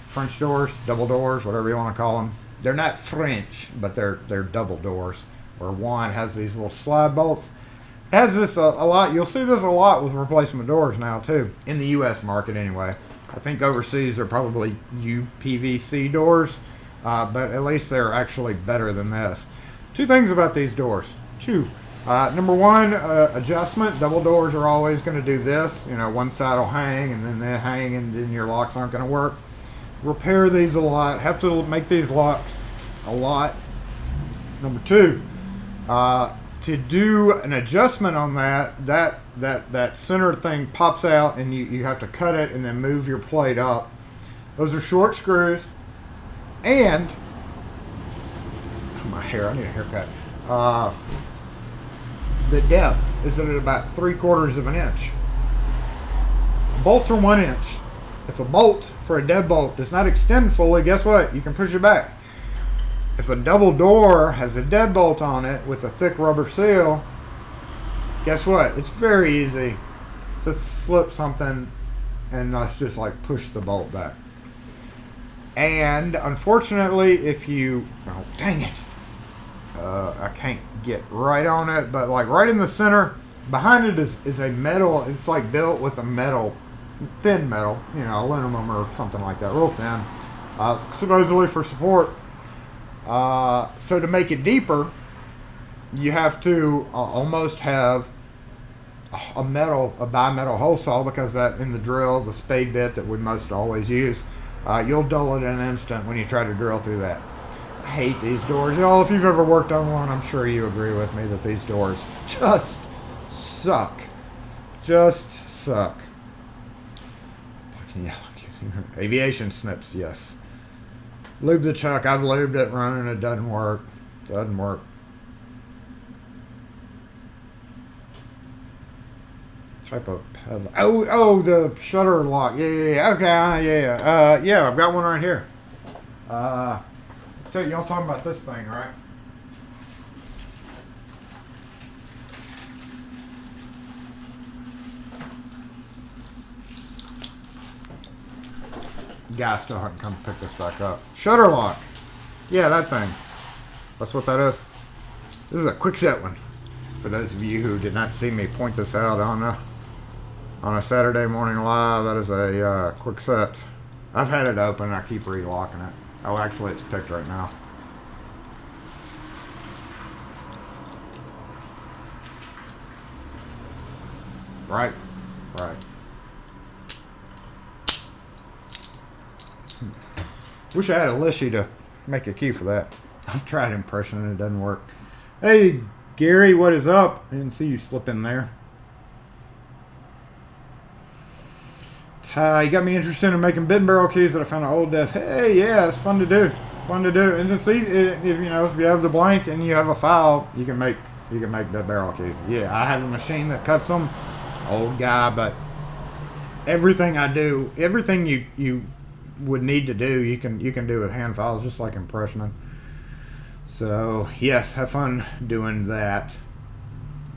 French doors, double doors, whatever you want to call them. They're not French, but they're double doors, where one has these little slide bolts. It has this a lot. You'll see this a lot with replacement doors now too, in the U.S. market anyway. I think overseas they're probably UPVC doors, but at least they're actually better than this. Two things about these doors. Number one, adjustment. Double doors are always going to do this. You know, one side will hang, and then they hang, and then your locks aren't going to work. Repair these a lot. Have to make these lock a lot. Number two, to do an adjustment on that center thing pops out, and you have to cut it and then move your plate up. Those are short screws, and my hair. I need a haircut. The depth is at about 3/4 of an inch. Bolts are 1 inch. If a bolt for a deadbolt does not extend fully, guess what? You can push it back. If a double door has a deadbolt on it with a thick rubber seal, guess what? It's very easy to slip something and let's just like push the bolt back. And unfortunately, if you, oh dang it, I can't get right on it, but like right in the center, behind it is a metal, it's like built with a metal thin metal, you know, aluminum or something like that, real thin, supposedly for support. So to make it deeper, you have to almost have a bimetal hole saw, because that in the drill, the spade bit that we most always use, you'll dull it in an instant when you try to drill through that. I hate these doors. Y'all, if you've ever worked on one, I'm sure you agree with me that these doors just suck. Just suck. Aviation snips, yes. Lube the chuck. I've lubed it running. It doesn't work. Doesn't work. Type of pedal. Oh, the shutter lock. Yeah. Okay, yeah. I've got one right here. Y'all talking about this thing, right? Guy still hasn't come pick this back up. Shutter lock. Yeah, that thing. That's what that is. This is a quick set one. For those of you who did not see me point this out on a Saturday morning live, that is a quick set. I've had it open. I keep relocking it. Oh, actually, it's picked right now. Right. Wish I had a Lishy to make a key for that. I've tried impression and it doesn't work. Hey, Gary, what is up? I didn't see you slip in there. You got me interested in making bit and barrel keys that I found on old desk. Hey, yeah, it's fun to do. And to see, if you have the blank and you have a file, you can make bit barrel keys. Yeah, I have a machine that cuts them. Old guy, but everything I do, everything you would need to do, you can do with hand files, just like impressioning. So yes, have fun doing that.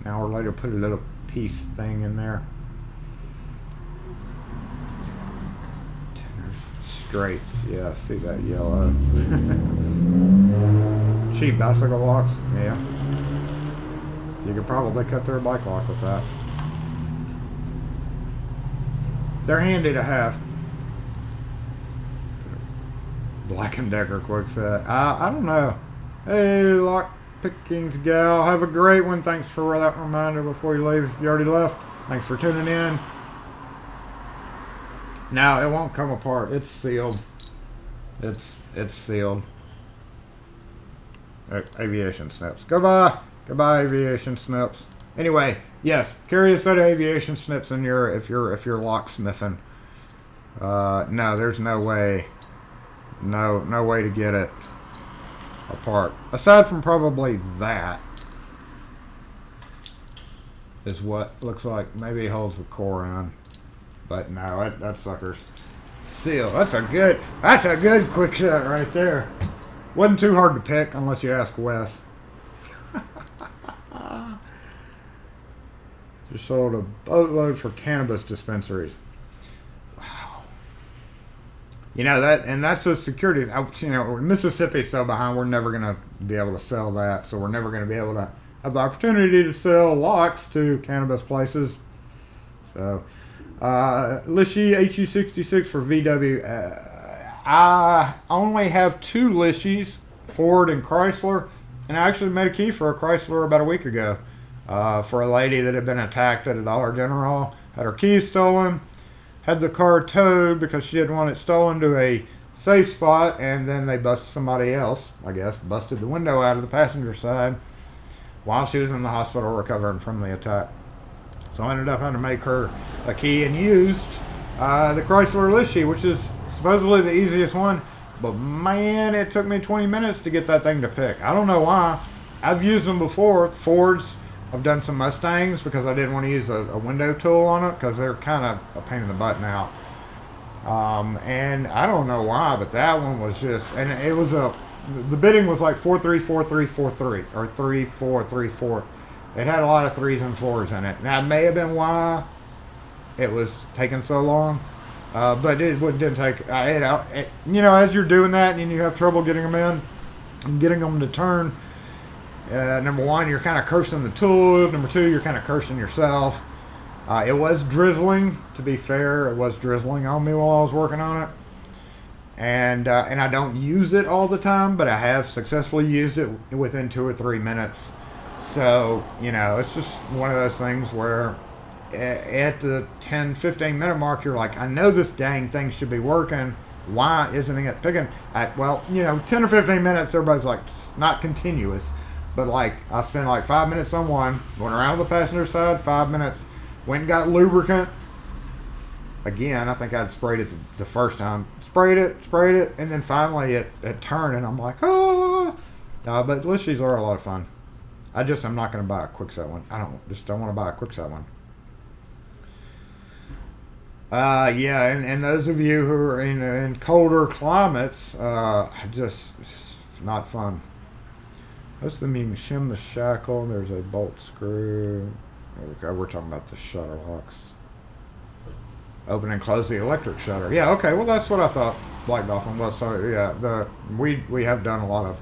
Now or later, put a little piece thing in there. Tenors, straights. Yeah, see that yellow. Cheap bicycle locks. Yeah, you could probably cut through a bike lock with that. They're handy to have. Black & Decker quick set. I don't know. Hey, lock pickings gal. Have a great one. Thanks for that reminder before you leave. You already left. Thanks for tuning in. Now, it won't come apart. It's sealed. It's sealed. Aviation snips. Goodbye, aviation snips. Anyway, yes, carry a set of aviation snips in if you're locksmithing. No, there's no way to get it apart. Aside from probably that is what looks like maybe holds the core in. But no, that sucker's sealed. That's a good quick set right there. Wasn't too hard to pick unless you ask Wes. Just sold a boatload for cannabis dispensaries. Wow. That's a security. Mississippi's so behind, we're never going to be able to sell that. So we're never going to be able to have the opportunity to sell locks to cannabis places. So, Lishy HU66 for VW. I only have 2 Lishys, Ford and Chrysler. And I actually made a key for a Chrysler about a week ago. For a lady that had been attacked at a Dollar General, had her keys stolen, had the car towed because she didn't want it stolen to a safe spot, and then they busted somebody else, I guess, busted the window out of the passenger side while she was in the hospital recovering from the attack. So I ended up having to make her a key and used the Chrysler Lishy, which is supposedly the easiest one, but man, it took me 20 minutes to get that thing to pick. I don't know why. I've used them before, Fords. I've done some Mustangs because I didn't want to use a window tool on it because they're kind of a pain in the butt now. And I don't know why, but that one was just, and it was the bidding was like 434343 or 3434. It had a lot of 3s and 4s in it. Now, it may have been why it was taking so long, but it didn't take, as you're doing that and you have trouble getting them in and getting them to turn, number one, you're kind of cursing the tool. Number two, you're kind of cursing yourself. It was drizzling, to be fair. It was drizzling on me while I was working on it. And I don't use it all the time, but I have successfully used it within 2 or 3 minutes. So, you know, it's just one of those things where at the 10, 15 minute mark, you're like, I know this dang thing should be working. Why isn't it picking? Well, you know, 10 or 15 minutes, everybody's like, it's not continuous. But like, I spent like 5 minutes on one, went around the passenger side, 5 minutes, went and got lubricant. Again, I think I'd sprayed it the first time. Sprayed it, and then finally it turned, and I'm like, oh. But Lishies are a lot of fun. I'm not going to buy a Kwikset one. I don't want to buy a Kwikset one. Yeah, and those of you who are in colder climates, it's not fun. Most of them, you can shim the shackle. There's a bolt screw. Okay, we're talking about the shutter locks. Open and close the electric shutter. Yeah, okay, well that's what I thought Black Dolphin was. So yeah, we have done a lot of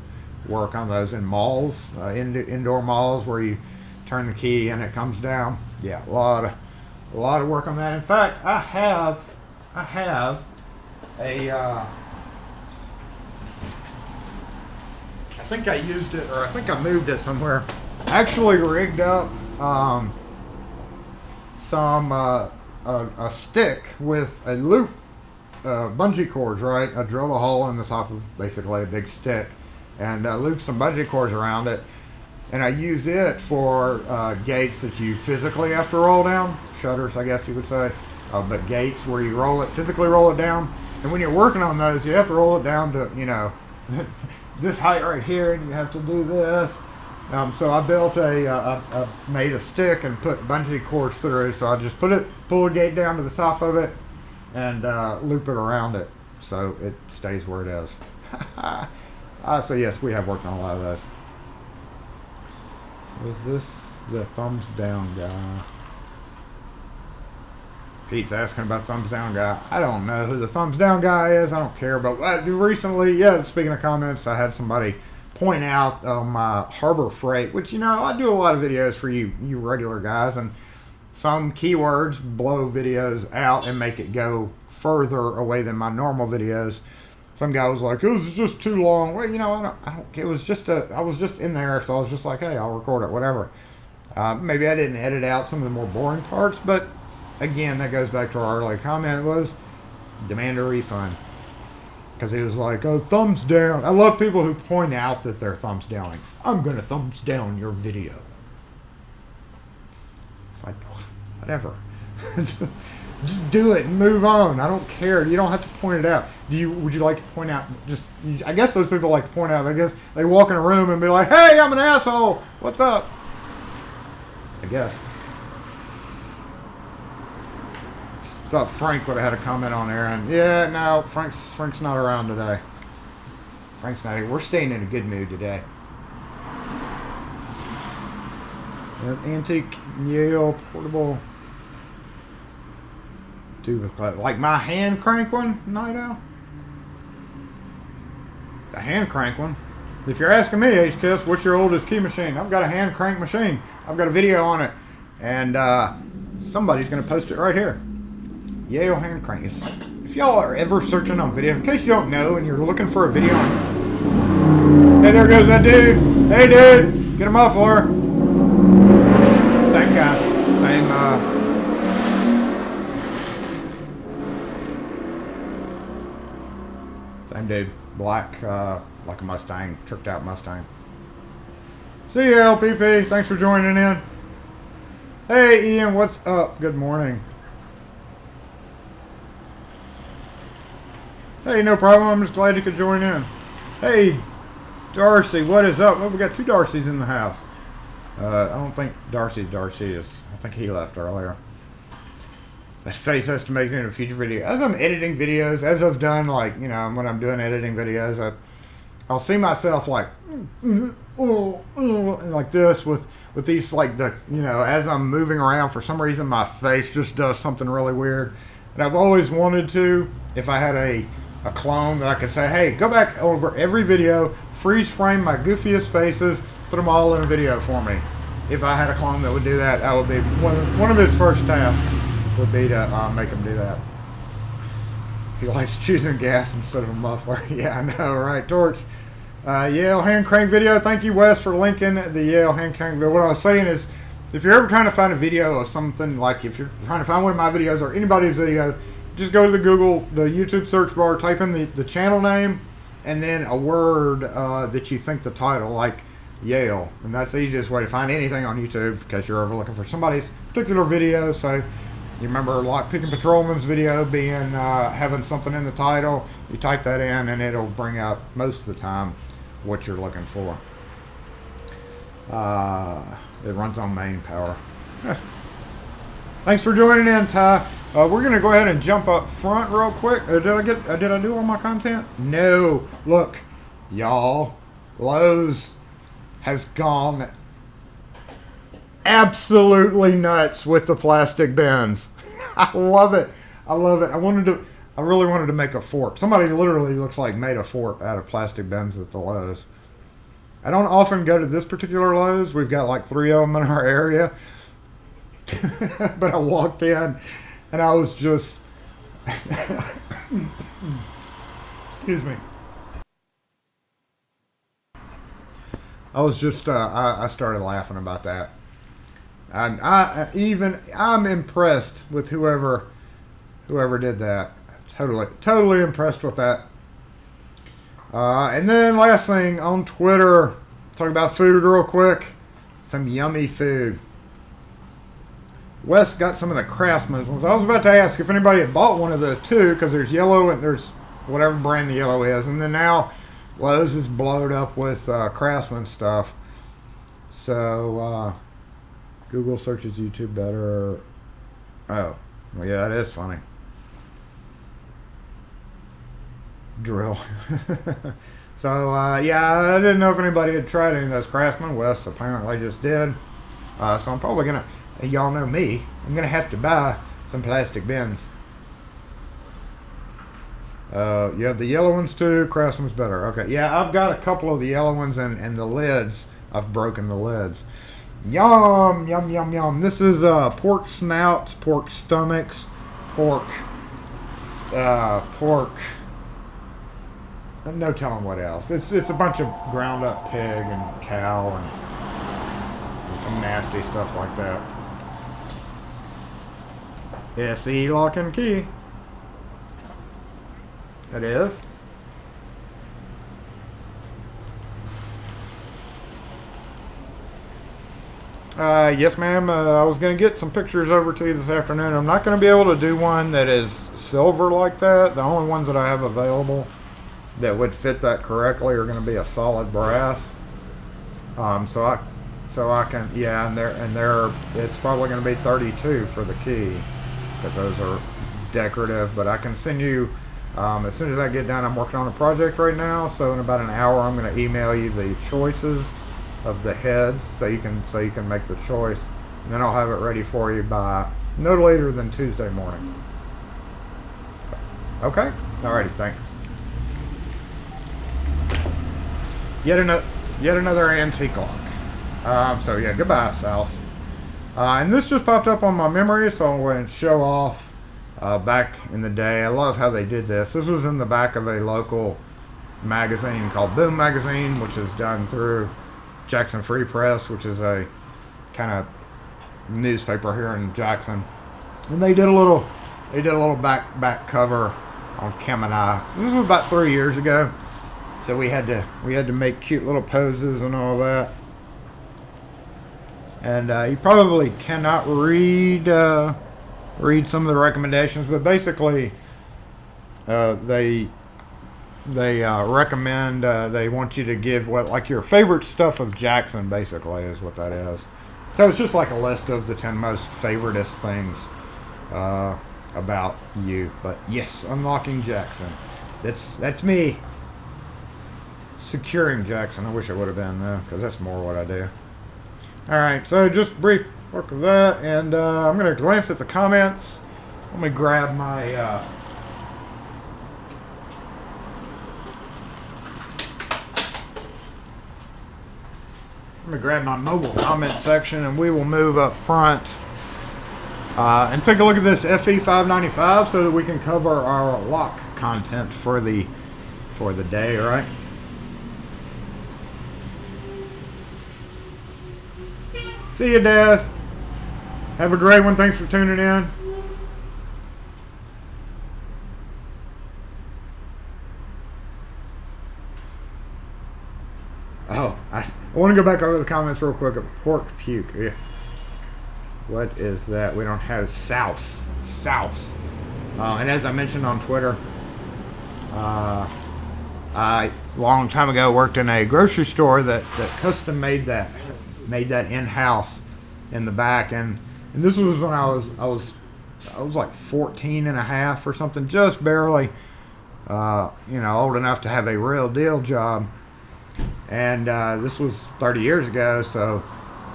work on those in malls, indoor malls where you turn the key and it comes down. Yeah, a lot of work on that. In fact, I have a I think I used it, or I think I moved it somewhere. Actually rigged up a stick with a loop bungee cords, right? I drilled a hole in the top of basically a big stick and looped some bungee cords around it, and I use it for gates that you physically have to roll down, shutters I guess you would say, but gates where you physically roll it down. And when you're working on those, you have to roll it down to, you know, this height right here, and you have to do this. So I built made a stick and put bungee cords through. So I just pull a gate down to the top of it, and loop it around it, so it stays where it is. So yes, we have worked on a lot of those. So is this the thumbs down guy? Pete's asking about thumbs down guy. I don't know who the thumbs down guy is. I don't care. But recently, yeah, speaking of comments, I had somebody point out my Harbor Freight, which, you know, I do a lot of videos for you regular guys, and some keywords blow videos out and make it go further away than my normal videos. Some guy was like, it was just too long. Well, you know, I don't it was just I was just in there, so I was just like, hey, I'll record it, whatever. Maybe I didn't edit out some of the more boring parts, but again, that goes back to our early comment, was demand a refund. Because he was like, oh, thumbs down. I love people who point out that they're thumbs downing. I'm going to thumbs down your video. It's like, whatever. Just do it and move on. I don't care. You don't have to point it out. Would you like to point out? I guess those people like to point out. I guess they walk in a room and be like, hey, I'm an asshole. What's up? I guess. Thought Frank would have had a comment on there, and yeah, no, Frank's not around today. Frank's not here. We're staying in a good mood today. Antique Yale portable. Do with like my hand crank one, Night Owl. The hand crank one. If you're asking me, HKS, what's your oldest key machine? I've got a hand crank machine. I've got a video on it, and somebody's gonna post it right here. Yale hand crank. If y'all are ever searching on video, in case you don't know and you're looking for a video on... Hey, there goes that dude. Hey, dude. Get a muffler. Same guy. Same dude. Black, like a Mustang. Tricked out Mustang. See you, LPP. Thanks for joining in. Hey, Ian. What's up? Good morning. Hey, no problem. I'm just glad you could join in. Hey, Darcy, what is up? Well, we got two Darcys in the house. I don't think Darcy is. I think he left earlier. That face estimation in a future video. As I'm editing videos, as I've done, like, you know, when I'm doing editing videos, I'll see myself like, like this with these, like, the, you know, as I'm moving around, for some reason my face just does something really weird. And I've always wanted to, if I had a clone that I could say, hey, go back over every video, freeze frame my goofiest faces, put them all in a video for me. if I had a clone that would do that, that would be one of his first tasks would be to make him do that. He likes choosing gas instead of a muffler. Yeah, I know, right? Torch. Yale hand crank video. Thank you, Wes, for linking the Yale hand crank video. What I was saying is, if you're ever trying to find a video of something, like if you're trying to find one of my videos or anybody's video, just go to the YouTube search bar, type in the channel name, and then a word that you think the title, like Yale. And that's the easiest way to find anything on YouTube because you're ever looking for somebody's particular video. So you remember Lockpicking Patrolman's video being having something in the title, you type that in and it'll bring up most of the time what you're looking for. It runs on main power. Thanks for joining in, Ty. We're gonna go ahead and jump up front real quick. Did I do all my content? No. Look, y'all, Lowe's has gone absolutely nuts with the plastic bins. I love it. I love it. I really wanted to make a fort. Somebody literally looks like made a fort out of plastic bins at the Lowe's. I don't often go to this particular Lowe's. We've got like 3 of them in our area. But I walked in and I was just excuse me. I was just I started laughing about that. I'm impressed with whoever did that. Totally impressed with that. And then last thing on Twitter, talk about food real quick. Some yummy food. Wes got some of the Craftsman's ones. I was about to ask if anybody had bought one of the two, because there's yellow and there's whatever brand the yellow is, and then now Lowe's is blowed up with Craftsman stuff. So Google searches YouTube better. Oh, well, yeah, that is funny. Drill. So yeah, I didn't know if anybody had tried any of those Craftsman. Wes apparently just did. So I'm probably gonna, y'all know me, I'm gonna have to buy some plastic bins. You have the yellow ones too. Craftsman's better. Okay, yeah, I've got a couple of the yellow ones, and the lids, I've broken the lids. Yum, yum, yum, yum. This is pork snouts, pork stomachs, pork, no telling what else. It's a bunch of ground up pig and cow and some nasty stuff like that. SE lock and key. It is. Yes, ma'am. I was going to get some pictures over to you this afternoon. I'm not going to be able to do one that is silver like that. The only ones that I have available that would fit that correctly are going to be a solid brass. So I can, yeah, and they're it's probably going to be 32 for the key, because those are decorative. But I can send you as soon as I get done. I'm working on a project right now, so in about an hour I'm going to email you the choices of the heads, so you can make the choice, and then I'll have it ready for you by no later than Tuesday morning. Okay, alrighty, thanks. Yet another antique lock. So yeah, goodbye, South. And this just popped up on my memory, so I'm going to show off back in the day. I love how they did this. This was in the back of a local magazine called Boom Magazine, which is done through Jackson Free Press, which is a kind of newspaper here in Jackson. And they did a little back cover on Kim and I. This was about 3 years ago. So we had to make cute little poses and all that. And you probably cannot read some of the recommendations, but basically they recommend, they want you to give like your favorite stuff of Jackson, basically, is what that is. So it's just like a list of the 10 most favoritist things about you. But yes, unlocking Jackson. That's me. Securing Jackson. I wish it would have been though, because that's more what I do. Alright, so just brief look of that, and I'm going to glance at the comments. Let me grab my Let me grab my mobile comment section and we will move up front and take a look at this FE 595 so that we can cover our lock content for the day, all right? See you, Daz. Have a great one. Thanks for tuning in. Oh, I want to go back over the comments real quick. Pork puke. Yeah. What is that? We don't have souse. Souse. And as I mentioned on Twitter, I long time ago worked in a grocery store that custom made that in-house in the back, and this was when I was like 14 and a half or something, just barely old enough to have a real deal job. And this was 30 years ago, so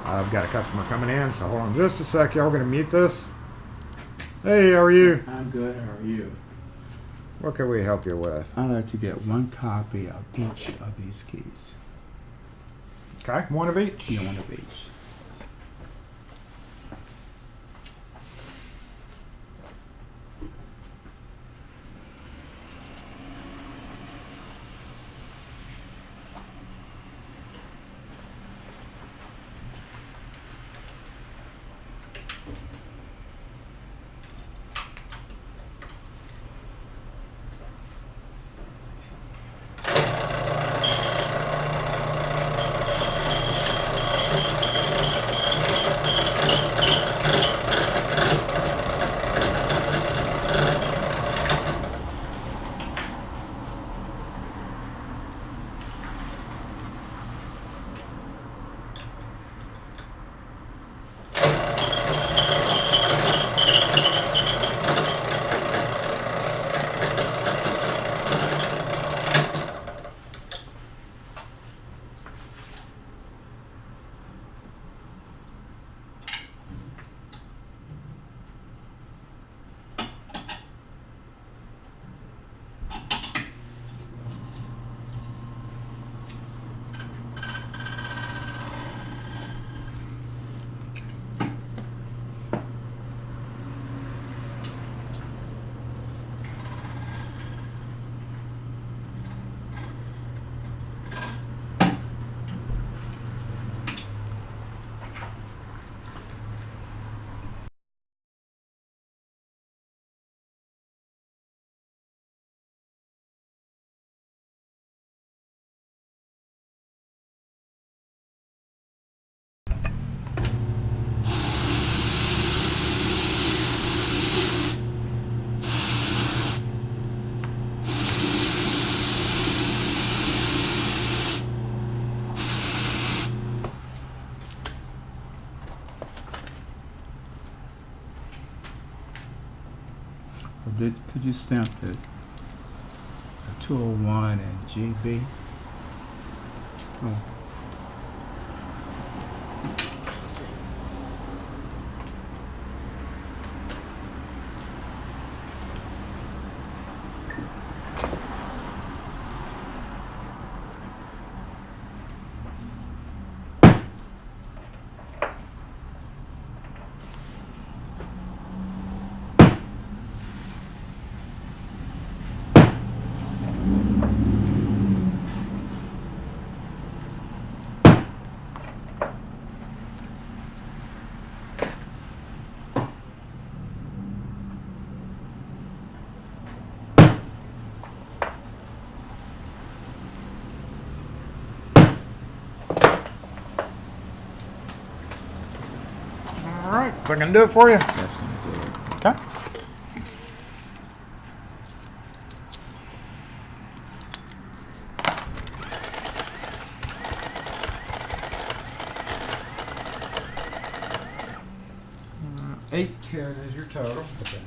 I've got a customer coming in, so hold on just a sec. Y'all gonna mute this? Hey, how are you? I'm good. How are you? What can we help you with? I'd like to get one copy of each of these keys. Okay, one of each? Yeah, one of each. Could you stamp the 201 and GB? Oh. Is that gonna do it for you? That's gonna do it. Okay. $810 is your total. Okay.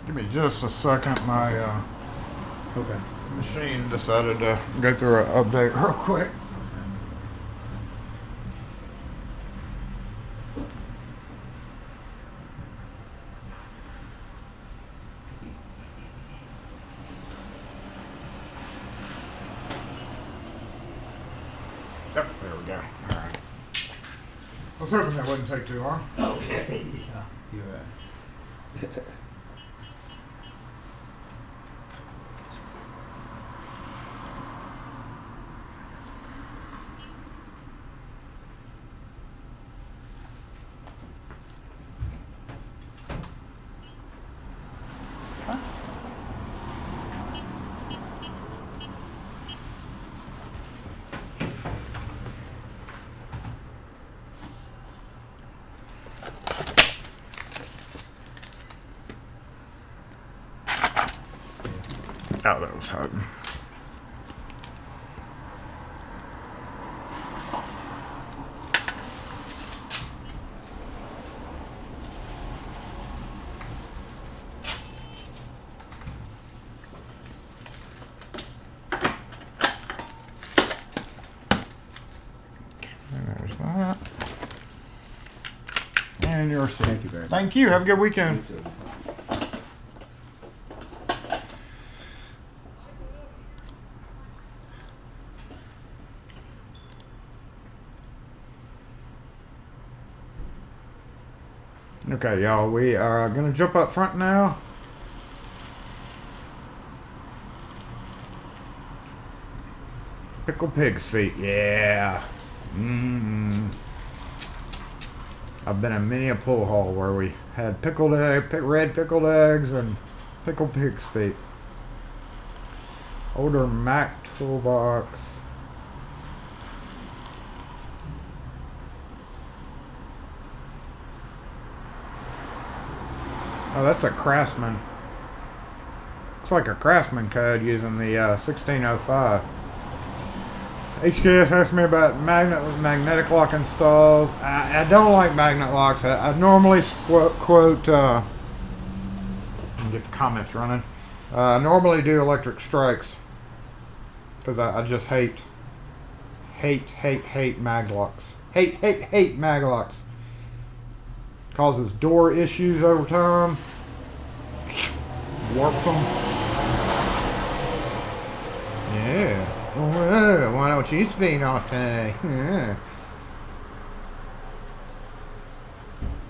Give me just a second. My Okay. machine decided to go through an update real quick. Yep, there we go. All right. I was hoping that wouldn't take too long. Okay. Yeah, you're right. Oh, that was hot. There's that. And yours. Thank you very much. Thank you. Have a good weekend. You too. Okay, y'all, we are gonna jump up front now. Pickle pig's feet, yeah. I've been in many a pool hall where we had pickled red pickled eggs and pickled pig's feet. Older Mac toolbox. Oh, that's a Craftsman. Looks like a Craftsman code using the 1605. HKS asked me about magnetic lock installs. I don't like magnet locks. I normally quote, get the comments running. I normally do electric strikes because I just hate mag locks. Hate mag locks. Causes door issues over time. Warps them. Yeah. Well, why don't you speed off today? Yeah.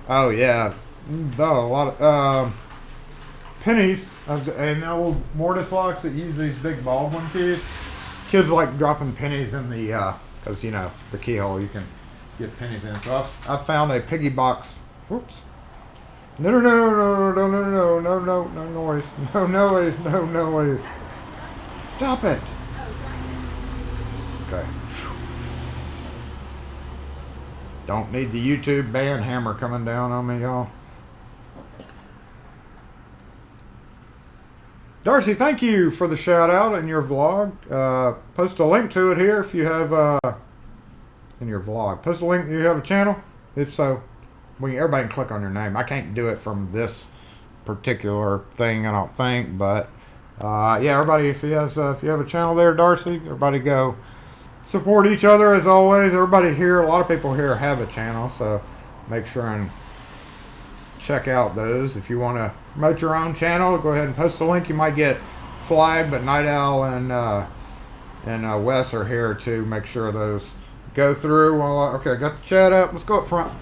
Oh yeah. Oh, a lot of pennies and old mortise locks that use these big Baldwin keys. Kids like dropping pennies in the because you know the keyhole you can get pennies in. So I found a piggy box. Whoops. No noise. No noise. Stop it. Okay. Don't need the YouTube ban hammer coming down on me, y'all. Darcy, thank you for the shout out in your vlog. Post a link to it here if you have in your vlog. Post a link if you have a channel. If so, everybody can click on your name. I can't do it from this particular thing, I don't think, but yeah, everybody, if you have a channel there, Darcy, everybody go support each other as always. Everybody here, a lot of people here have a channel, so make sure and check out those. If you want to promote your own channel, go ahead and post a link. You might get flagged, but Night Owl and Wes are here to make sure those go through. Well, okay, got the chat up. Let's go up front.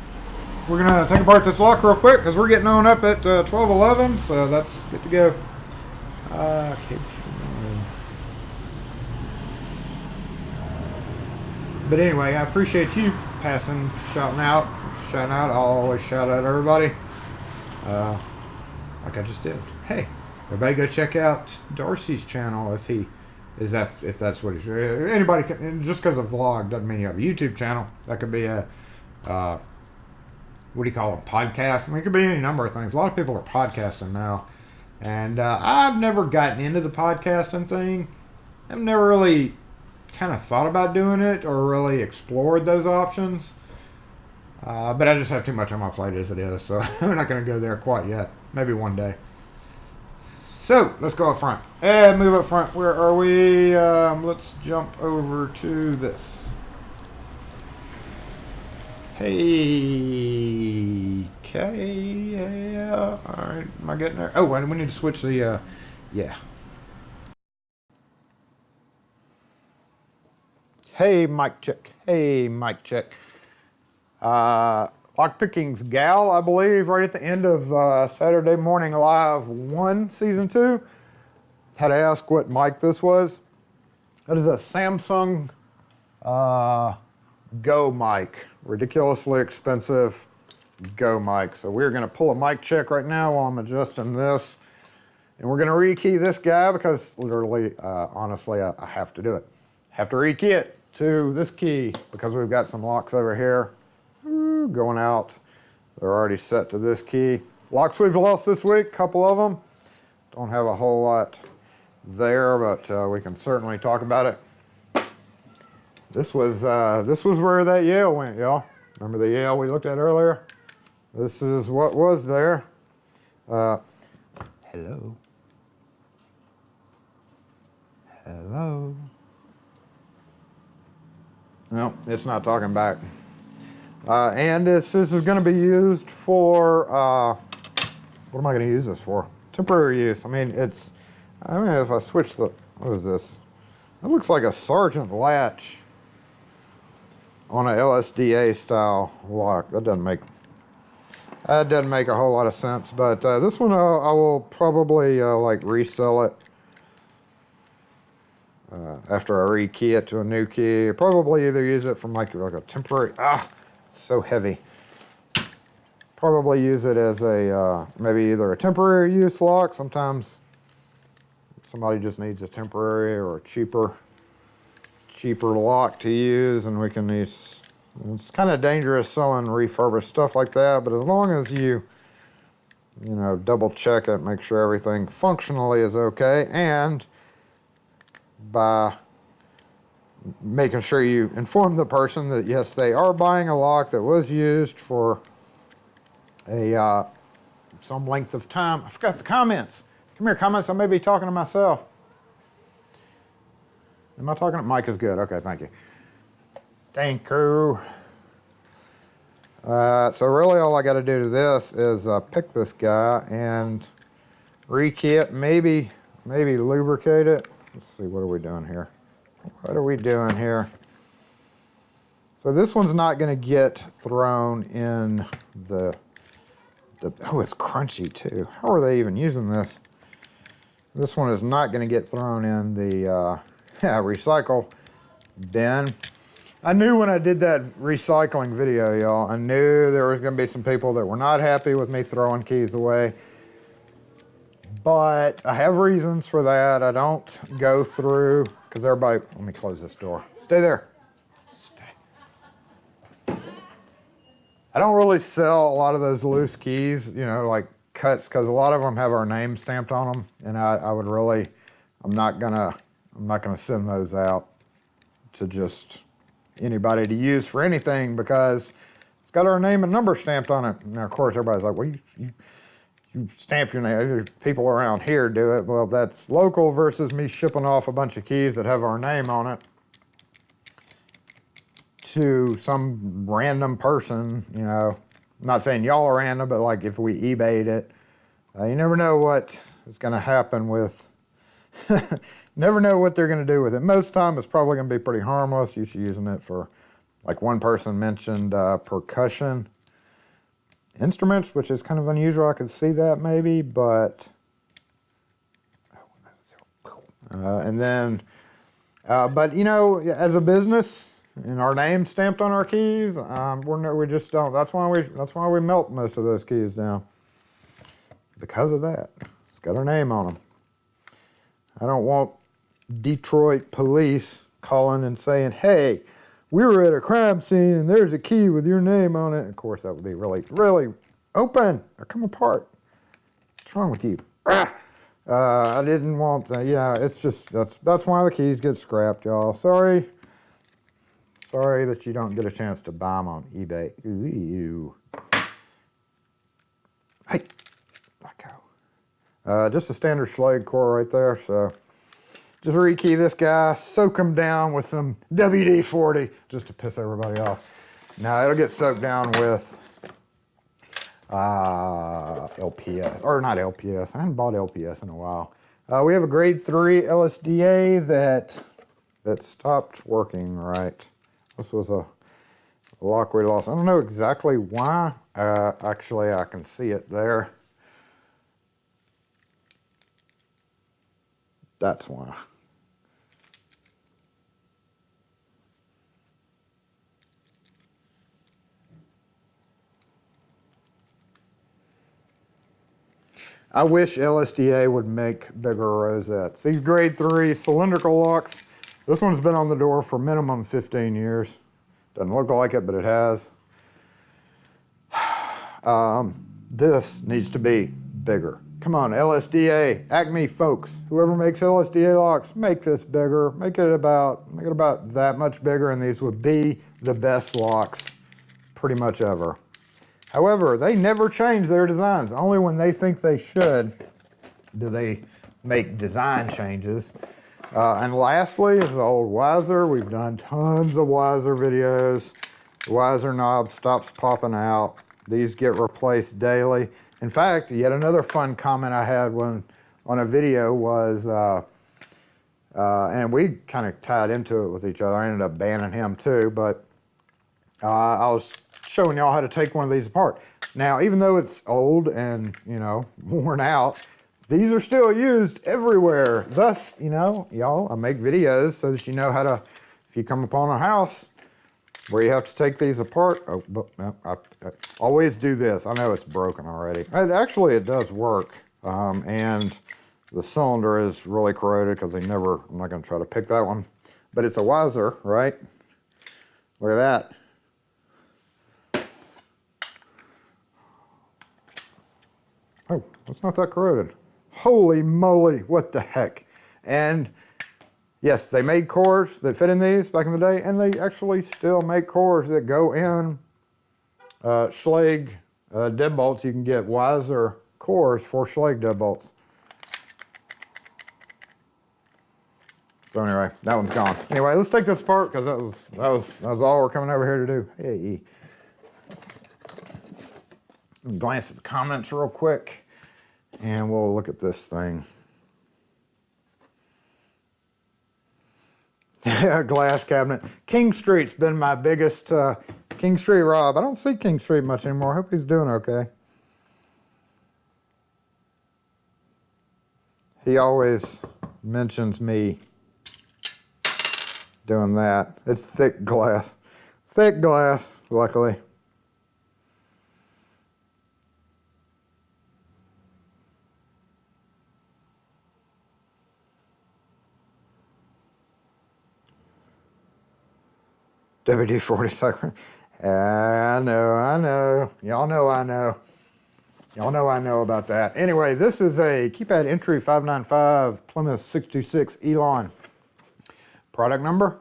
We're going to take apart this lock real quick because we're getting on up at 12:11, so that's good to go. But anyway, I appreciate you shouting out. I'll always shout out everybody. Like I just did. Hey, everybody go check out Darcy's channel if that's what he's. Anybody can, just because a vlog doesn't mean you have a YouTube channel. That could be a what do you call it? Podcast. I mean, it could be any number of things. A lot of people are podcasting now, and I've never gotten into the podcasting thing. I've never really kind of thought about doing it or really explored those options. But I just have too much on my plate as it is, so I'm not going to go there quite yet. Maybe one day. So let's go up front. And move up front. Where are we? Let's jump over to this. Hey, okay, yeah. All right, am I getting there? Oh, we need to switch the, yeah. Hey, mic check. Hey, mic check. Lockpicking's gal, I believe, right at the end of Saturday Morning Live 1, Season 2. Had to ask what mic this was. That is a Samsung Go mic. Ridiculously expensive Go mic. So we're going to pull a mic check right now while I'm adjusting this. And we're going to rekey this guy because literally, honestly, I have to do it. Have to rekey it to this key because we've got some locks over here going out. They're already set to this key. Locks we've lost this week, a couple of them. Don't have a whole lot there, but we can certainly talk about it. This was where that Yale went, y'all. Remember the Yale we looked at earlier? This is what was there. Hello. Hello. No, it's not talking back. And this is going to be used for, what am I going to use this for? Temporary use. I mean, if I switch the, what is this? That looks like a Sergeant latch on a LSDA style lock. That doesn't make a whole lot of sense. But this one, I will probably like resell it after I rekey it to a new key. Probably either use it from like a temporary. So heavy. Probably use it as a maybe either a temporary use lock. Sometimes somebody just needs a temporary or a cheaper lock to use, and we can use. It's kind of dangerous selling refurbished stuff like that, but as long as you double check it, make sure everything functionally is okay, and by making sure you inform the person that yes, they are buying a lock that was used for a some length of time. I forgot the comments. Come here, comments. I may be talking to myself. Am I talking? Mike is good. Okay, thank you. Thank you. So really all I got to do to this is pick this guy and rekey it, maybe lubricate it. Let's see, what are we doing here? What are we doing here? So this one's not going to get thrown in the oh, it's crunchy too. How are they even using this? This one is not going to get thrown in the recycle bin. I knew when I did that recycling video, y'all, I knew there was going to be some people that were not happy with me throwing keys away. But I have reasons for that. I don't go through, because everybody, let me close this door. Stay there. Stay. I don't really sell a lot of those loose keys, like cuts, because a lot of them have our name stamped on them, and I would really, I'm not gonna send those out to just anybody to use for anything because it's got our name and number stamped on it. Now, of course, everybody's like, well, you stamp your name. People around here do it. Well, that's local versus me shipping off a bunch of keys that have our name on it to some random person, I'm not saying y'all are random, but like if we eBayed it, you never know what is going to happen with, never know what they're going to do with it. Most time it's probably going to be pretty harmless. You're using it for, like one person mentioned, percussion instruments, which is kind of unusual. I could see that maybe, but and then but as a business and our name stamped on our keys, we just don't. That's why we melt most of those keys down, because of that. It's got our name on them. I don't want Detroit police calling and saying, hey, we were at a crime scene and there's a key with your name on it. Of course, that would be really, really open or come apart. What's wrong with you? I didn't want that. Yeah, it's just, that's why the keys get scrapped, y'all. Sorry that you don't get a chance to buy them on eBay. Ooh. Hey, let go. Just a standard Schlage core right there. So just rekey this guy, soak him down with some WD-40 just to piss everybody off. Now it'll get soaked down with LPS, or not LPS. I haven't bought LPS in a while. We have a grade 3 LSDA that stopped working right. This was a lock we lost. I don't know exactly why. Actually, I can see it there. That's why. I wish LSDA would make bigger rosettes. These grade 3 cylindrical locks, this one's been on the door for minimum 15 years. Doesn't look like it, but it has. This needs to be bigger. Come on, LSDA, Acme folks, whoever makes LSDA locks, make this bigger. Make it about that much bigger, and these would be the best locks pretty much ever. However, they never change their designs. Only when they think they should do they make design changes. And lastly is the old Wiser. We've done tons of Wiser videos. The Wiser knob stops popping out. These get replaced daily. In fact, yet another fun comment I had on a video was, and we kind of tied into it with each other. I ended up banning him too, but I was showing y'all how to take one of these apart. Now, even though it's old and, you know, worn out, these are still used everywhere. Thus, you know, y'all, I make videos so that you know how to, if you come upon a house where you have to take these apart, I always do this. I know it's broken already. Actually, it does work. And the cylinder is really corroded because I'm not going to try to pick that one. But it's a Wiser, right? Look at that. Oh, it's not that corroded. Holy moly, what the heck. And yes, they made cores that fit in these back in the day, and they actually still make cores that go in Schlage deadbolts. You can get Wiser cores for Schlage deadbolts. So anyway, that one's gone. Anyway, let's take this apart because that was all we're coming over here to do. Hey. Glance at the comments real quick, and we'll look at this thing. Glass cabinet. King Street's been my biggest, King Street Rob. I don't see King Street much anymore. I hope he's doing okay. He always mentions me doing that. It's thick glass. Thick glass, luckily. WD-40 sucker. I know. Y'all know I know. Y'all know I know about that. Anyway, this is a keypad entry 595 Plymouth 626 Elon. Product number,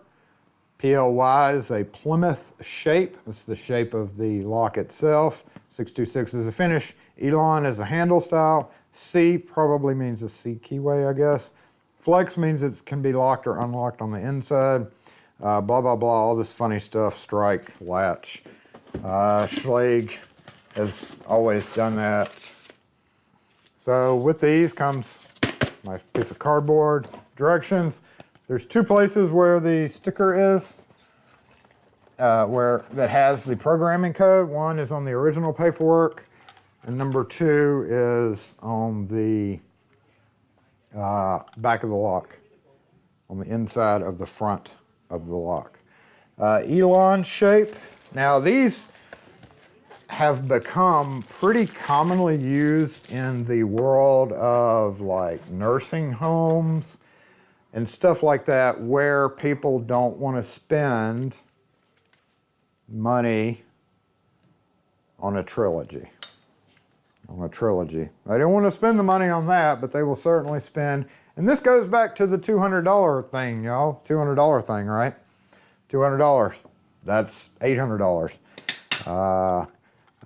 PLY is a Plymouth shape. It's the shape of the lock itself. 626 is a finish. Elon is a handle style. C probably means a C keyway, I guess. Flex means it can be locked or unlocked on the inside. Blah, blah, blah, all this funny stuff, strike, latch. Schlage has always done that. So with these comes my piece of cardboard, directions. There's two places where the sticker is, that has the programming code. One is on the original paperwork, and number 2 is on the back of the lock, on the inside of the front of the lock. Elon shape. Now these have become pretty commonly used in the world of like nursing homes and stuff like that, where people don't want to spend money on a trilogy. They don't want to spend the money on that, but they will certainly spend. And this goes back to the $200 thing, y'all. $200 thing, right? $200. That's $800.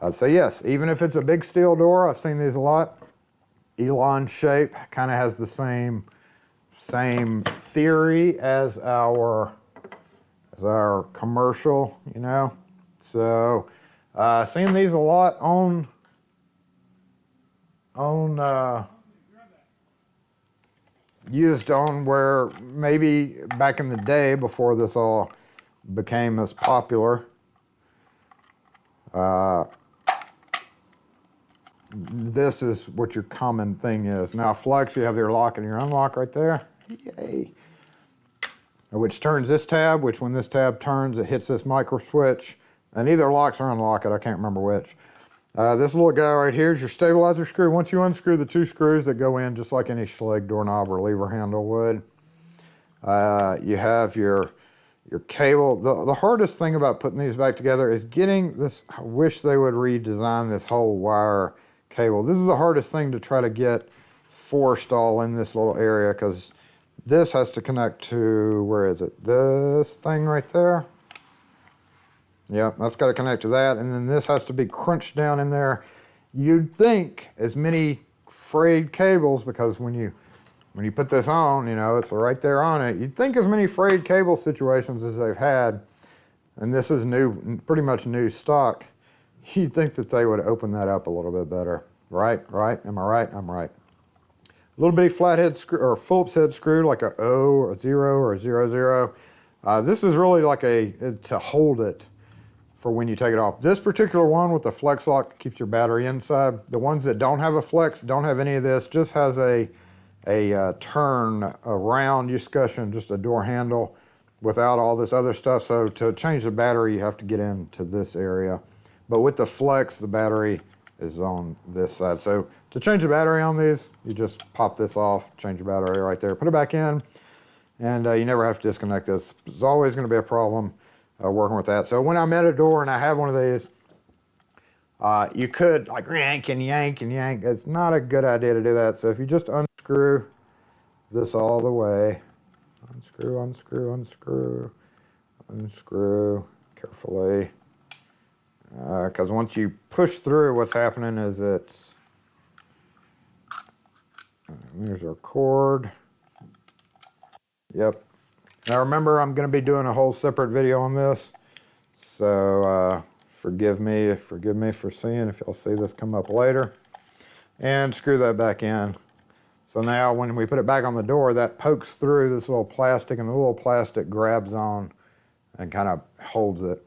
I'd say yes. Even if it's a big steel door, I've seen these a lot. Elon shape. Kind of has the same theory as our commercial, you know. So seeing these a lot on used on where maybe back in the day before this all became as popular. This is what your common thing is. Now flex, you have your lock and your unlock right there. Yay. Which turns this tab, which when this tab turns, it hits this micro switch. And either locks or unlock it, I can't remember which. This little guy right here is your stabilizer screw. Once you unscrew the 2 screws that go in just like any Schlage doorknob or lever handle would, you have your cable. The hardest thing about putting these back together is getting this. I wish they would redesign this whole wire cable. This is the hardest thing to try to get forced all in this little area, because this has to connect to, where is it? This thing right there. Yeah, that's got to connect to that, and then this has to be crunched down in there. You'd think as many frayed cables, because when you put this on, you know, it's right there on it. You'd think as many frayed cable situations as they've had, and this is new, pretty much new stock. You'd think that they would open that up a little bit better. Right? Am I right? I'm right. A little bitty flathead screw, or Phillips head screw, like a O or a 0 or a 00. This is really like to hold it for when you take it off. This particular one with the flex lock keeps your battery inside. The ones that don't have a flex, don't have any of this, just has a turn around discussion, just a door handle without all this other stuff. So to change the battery, you have to get into this area. But with the flex, the battery is on this side. So to change the battery on these, you just pop this off, change your battery right there, put it back in, and you never have to disconnect this. There's always going to be a problem working with that. So when I'm at a door and I have one of these, you could like yank and yank and yank. It's not a good idea to do that. So if you just unscrew this all the way, unscrew carefully, because once you push through, what's happening is there's our cord. Yep. Now remember, I'm going to be doing a whole separate video on this, so forgive me for seeing if y'all see this come up later. And screw that back in. So now when we put it back on the door, that pokes through this little plastic, and the little plastic grabs on and kind of holds it.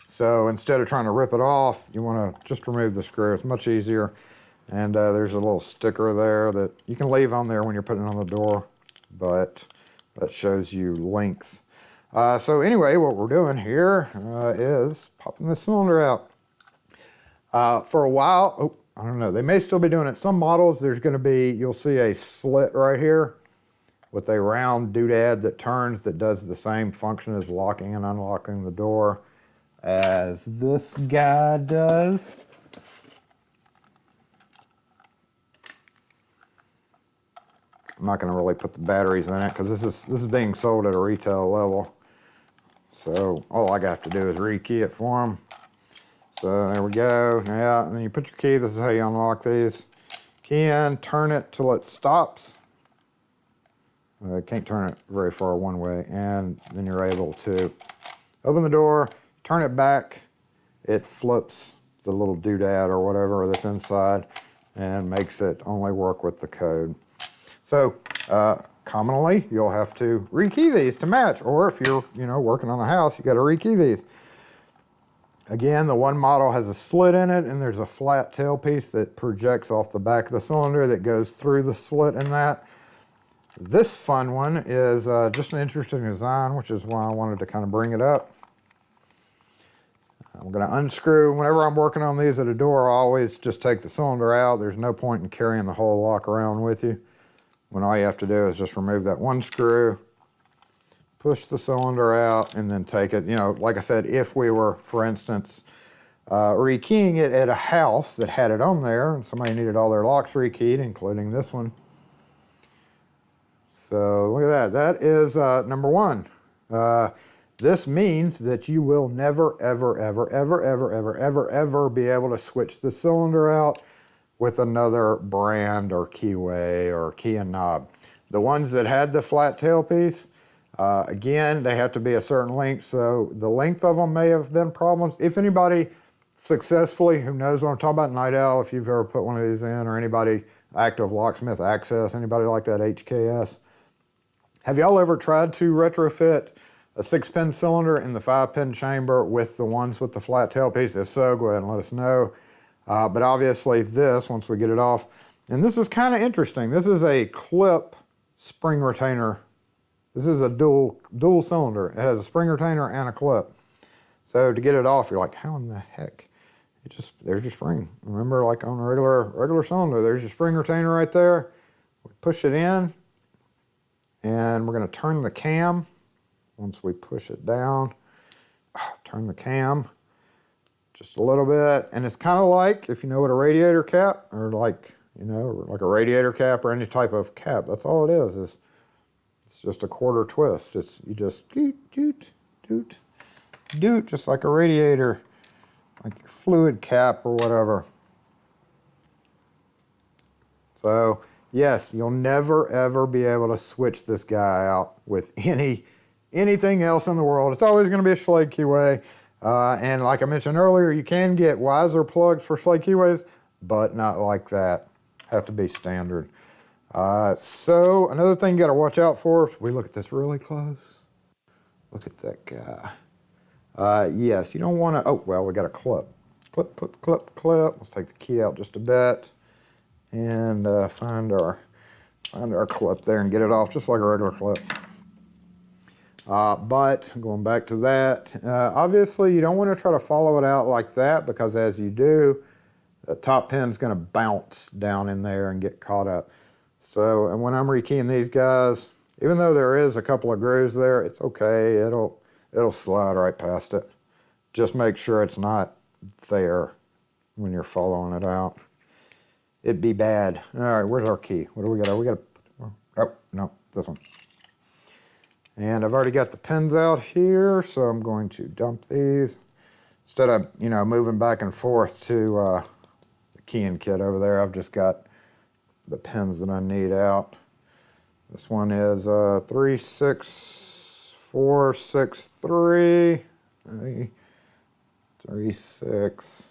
So instead of trying to rip it off, you want to just remove the screw. It's much easier. And there's a little sticker there that you can leave on there when you're putting it on the door, but that shows you length. So anyway, what we're doing here is popping the cylinder out. For a while, I don't know, they may still be doing it. Some models, there's going to be, you'll see a slit right here with a round doodad that turns, that does the same function as locking and unlocking the door as this guy does. I'm not going to really put the batteries in it because this is being sold at a retail level. So all I got to do is rekey it for them. So there we go. Yeah, and then you put your key. This is how you unlock these. Key in, turn it till it stops. Can't turn it very far one way, and then you're able to open the door, turn it back. It flips the little doodad or whatever that's inside and makes it only work with the code. So commonly you'll have to rekey these to match, or if you're working on a house, you got to rekey these. Again, the one model has a slit in it, and there's a flat tailpiece that projects off the back of the cylinder that goes through the slit in that. This fun one is just an interesting design, which is why I wanted to kind of bring it up. I'm going to unscrew. Whenever I'm working on these at a door, I always just take the cylinder out. There's no point in carrying the whole lock around with you, when all you have to do is just remove that one screw, push the cylinder out, and then take it. Like I said, if we were, for instance, rekeying it at a house that had it on there, and somebody needed all their locks rekeyed, including this one. So look at that. That is number one. This means that you will never, ever, ever, ever, ever, ever, ever, ever be able to switch the cylinder out with another brand or keyway or key and knob. The ones that had the flat tailpiece, again, they have to be a certain length, so the length of them may have been problems. If anybody successfully, who knows what I'm talking about, Night Owl, if you've ever put one of these in, or anybody active Locksmith Access, anybody like that HKS, have y'all ever tried to retrofit a 6-pin cylinder in the 5-pin chamber with the ones with the flat tailpiece? If so, go ahead and let us know. But obviously this, once we get it off, and this is kind of interesting. This is a clip spring retainer. This is a dual cylinder. It has a spring retainer and a clip. So to get it off, you're like, how in the heck? There's your spring. Remember, like on a regular cylinder, there's your spring retainer right there. We push it in, and we're going to turn the cam. Once we push it down, turn the cam just a little bit, and it's kind of like, if you know what a radiator cap, or like, you know, like a radiator cap or any type of cap, that's all it is. It's just a quarter twist. You just doot, just like a radiator, like your fluid cap or whatever. So yes, you'll never ever be able to switch this guy out with anything else in the world. It's always going to be a Schlage keyway. And like I mentioned earlier, you can get wiser plugs for Schlage keyways, but not like that. Have to be standard. So another thing you got to watch out for, if we look at this really close, look at that guy. Yes, you don't want to, oh, well, we got a clip. Clip. Let's take the key out just a bit and find our clip there and get it off just like a regular clip. But going back to that, obviously you don't want to try to follow it out like that, because as you do, the top pin's going to bounce down in there and get caught up. So, and when I'm rekeying these guys, even though there is a couple of grooves there, it's okay. It'll slide right past it. Just make sure it's not there when you're following it out. It'd be bad. All right, where's our key? What do we got? Oh, no, this one. And I've already got the pins out here, so I'm going to dump these. Instead of, you know, moving back and forth to the keying kit over there, I've just got the pins that I need out. This one is 36463. 36.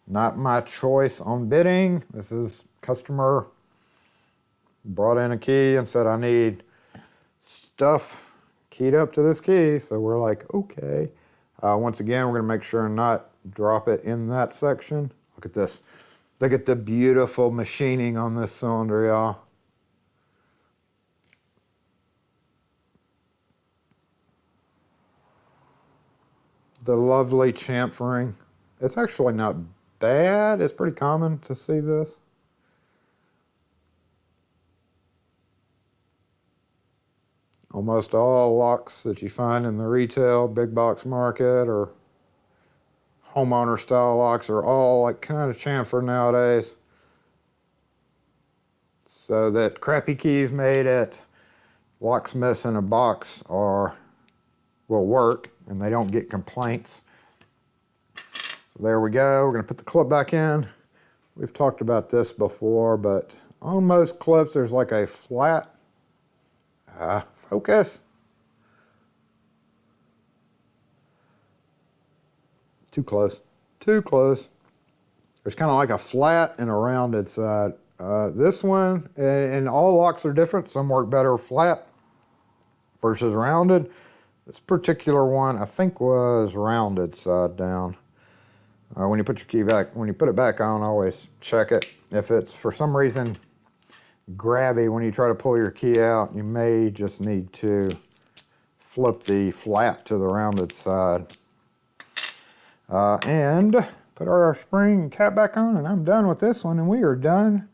Not my choice on bidding. This is customer brought in a key and said I need stuff keyed up to this key, so we're like, okay. Once again, we're going to make sure and not drop it in that section. Look at this. Look at the beautiful machining on this cylinder, y'all. The lovely chamfering. It's actually not bad. It's pretty common to see this. Almost all locks that you find in the retail big box market or homeowner style locks are all like kind of chamfered nowadays. So that crappy keys made at locksmiths in a box will work and they don't get complaints. So there we go. We're going to put the clip back in. We've talked about this before, but on most clips there's like a flat focus. Too close. Too close. There's kind of like a flat and a rounded side. This one, and all locks are different. Some work better flat versus rounded. This particular one, I think, was rounded side down. When you put your key back, when you put it back on, always check it. If it's for some reason grabby when you try to pull your key out, you may just need to flip the flat to the rounded side. And put our spring cap back on, and I'm done with this one, and we are done.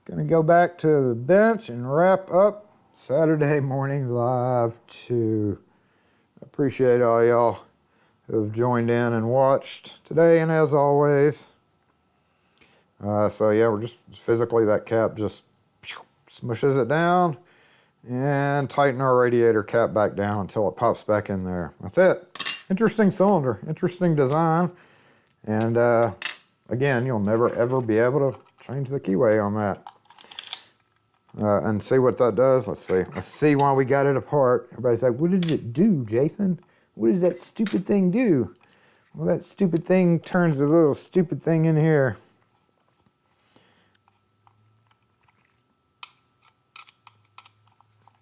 Gonna go back to the bench and wrap up Saturday Morning Live 2. Appreciate all y'all who have joined in and watched today, and as always. So yeah, we're just physically, that cap just smushes it down and tighten our radiator cap back down until it pops back in there. That's it. Interesting cylinder, interesting design. And again, you'll never ever be able to change the keyway on that. And see what that does. Let's see. Let's see why we got it apart. Everybody's like, what does it do, Jason? What does that stupid thing do? Well, that stupid thing turns a little stupid thing in here.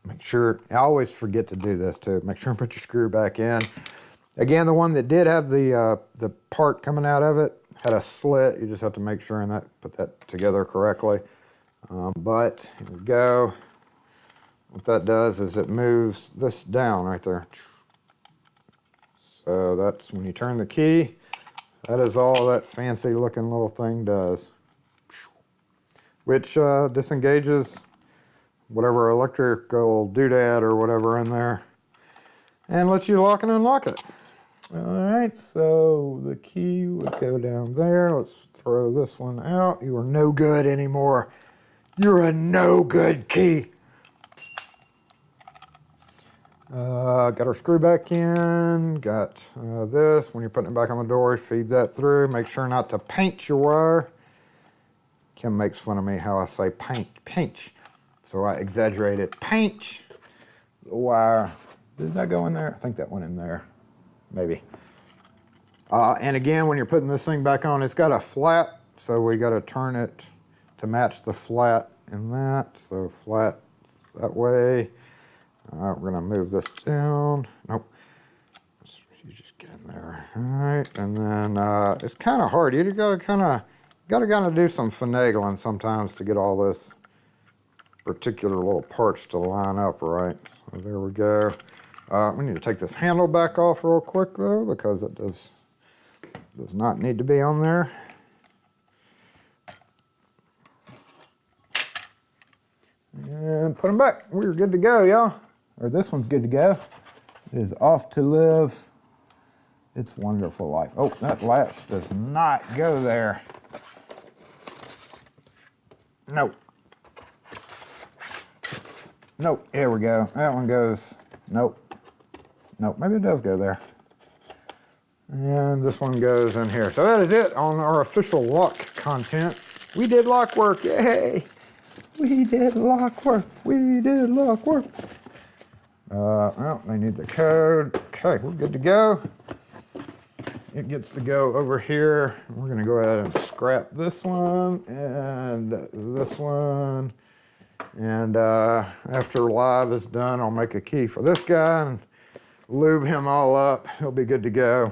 Make sure, I always forget to do this too. Make sure and put your screw back in. Again, the one that did have the part coming out of it had a slit. You just have to make sure and put that together correctly. But here we go. What that does is it moves this down right there. So that's when you turn the key. That is all that fancy looking little thing does. Which disengages whatever electrical doodad or whatever in there and lets you lock and unlock it. All right, so the key would go down there. Let's throw this one out. You are no good anymore. You're a no good key. Got our screw back in. Got this. When you're putting it back on the door, feed that through. Make sure not to paint your wire. Kim makes fun of me how I say paint. So I exaggerate it. Paint the wire. Did that go in there? I think that went in there. Maybe. And again, when you're putting this thing back on, it's got a flat, so we got to turn it to match the flat in that. So flat that way. We're going to move this down. Nope. You just get in there. All right. And then it's kind of hard. You got to kind of do some finagling sometimes to get all this particular little parts to line up right. So there we go. We need to take this handle back off real quick though, because it does not need to be on there. And put them back. We're good to go, y'all. Or this one's good to go. It is off to live its wonderful life. Oh, that latch does not go there. Nope. Nope, here we go. That one goes, nope. Nope, maybe it does go there. And this one goes in here. So that is it on our official lock content. We did lock work, yay! We did lock work, we did lock work. Well, they need the code. Okay, we're good to go. It gets to go over here. We're gonna go ahead and scrap this one and this one. And after live is done, I'll make a key for this guy and lube him all up. He'll be good to go.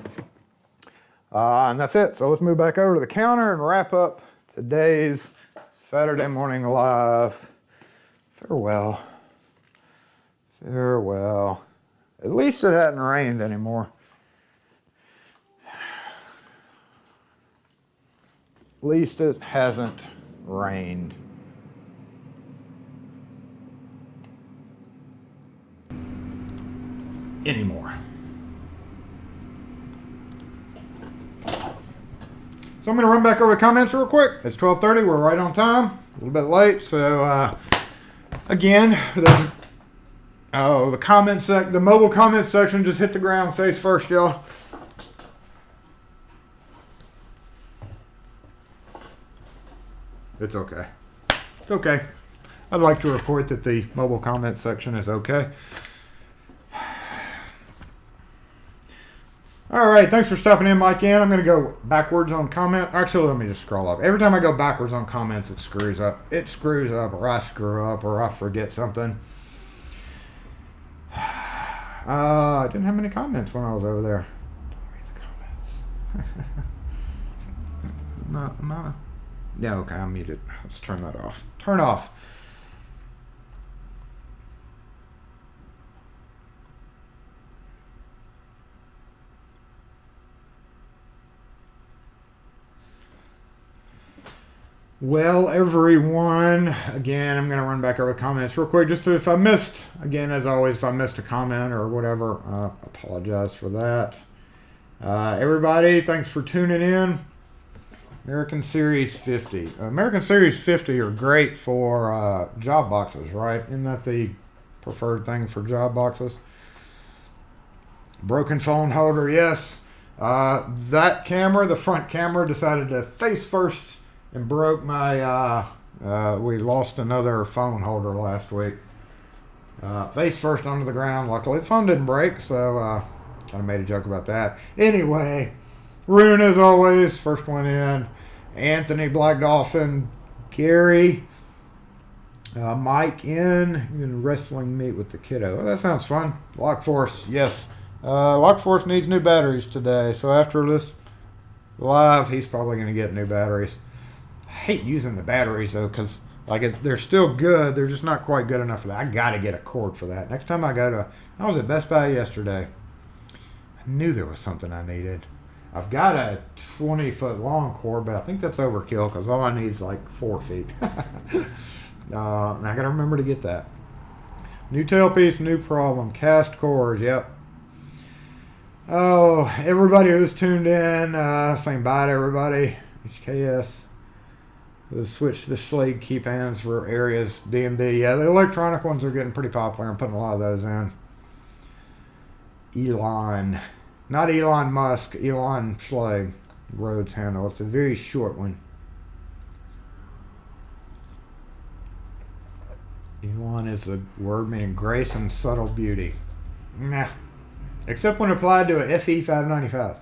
And that's it. So let's move back over to the counter and wrap up today's Saturday morning live. Farewell. Farewell. At least it hadn't rained anymore. At least it hasn't rained. Anymore. So I'm going to run back over the comments real quick. It's 12:30. We're right on time. A little bit late. So again, the mobile comment section just hit the ground face first, y'all. It's okay. It's okay. I'd like to report that the mobile comment section is okay. All right, thanks for stopping in, Mike. I'm going to go backwards on comment. Actually, let me just scroll up. Every time I go backwards on comments, it screws up. It screws up, or I screw up, or I forget something. I didn't have many comments when I was over there. Don't read the comments. Yeah, okay, I'm muted. Let's turn that off. Turn off. Well, everyone, again, I'm going to run back over the comments real quick. Just if I missed, again, as always, if I missed a comment or whatever, I apologize for that. Everybody, thanks for tuning in. American Series 50. American Series 50 are great for job boxes, right? Isn't that the preferred thing for job boxes? Broken phone holder, yes. That camera, the front camera, decided to face first and broke my, we lost another phone holder last week. Face first onto the ground. Luckily, the phone didn't break, so kind of made a joke about that. Anyway, Rune, as always, first one in. Anthony, Black Dolphin, Gary, Mike in wrestling meet with the kiddo. Oh, that sounds fun. Lock Force, yes. Lock Force needs new batteries today, so after this live, he's probably going to get new batteries. I hate using the batteries, though, because they're still good. They're just not quite good enough for that. I got to get a cord for that. Next time I was at Best Buy yesterday. I knew there was something I needed. I've got a 20-foot long cord, but I think that's overkill because all I need is like 4 feet. And I got to remember to get that. New tailpiece, new problem. Cast cords, yep. Oh, everybody who's tuned in, saying bye to everybody. HKS. We'll switch the Schlage key pans for areas B&B. Yeah, the electronic ones are getting pretty popular. I'm putting a lot of those in. Elon. Not Elon Musk. Elon Schlage. Rhodes handle. It's a very short one. Elon is a word meaning grace and subtle beauty. Nah. Except when applied to a FE 595.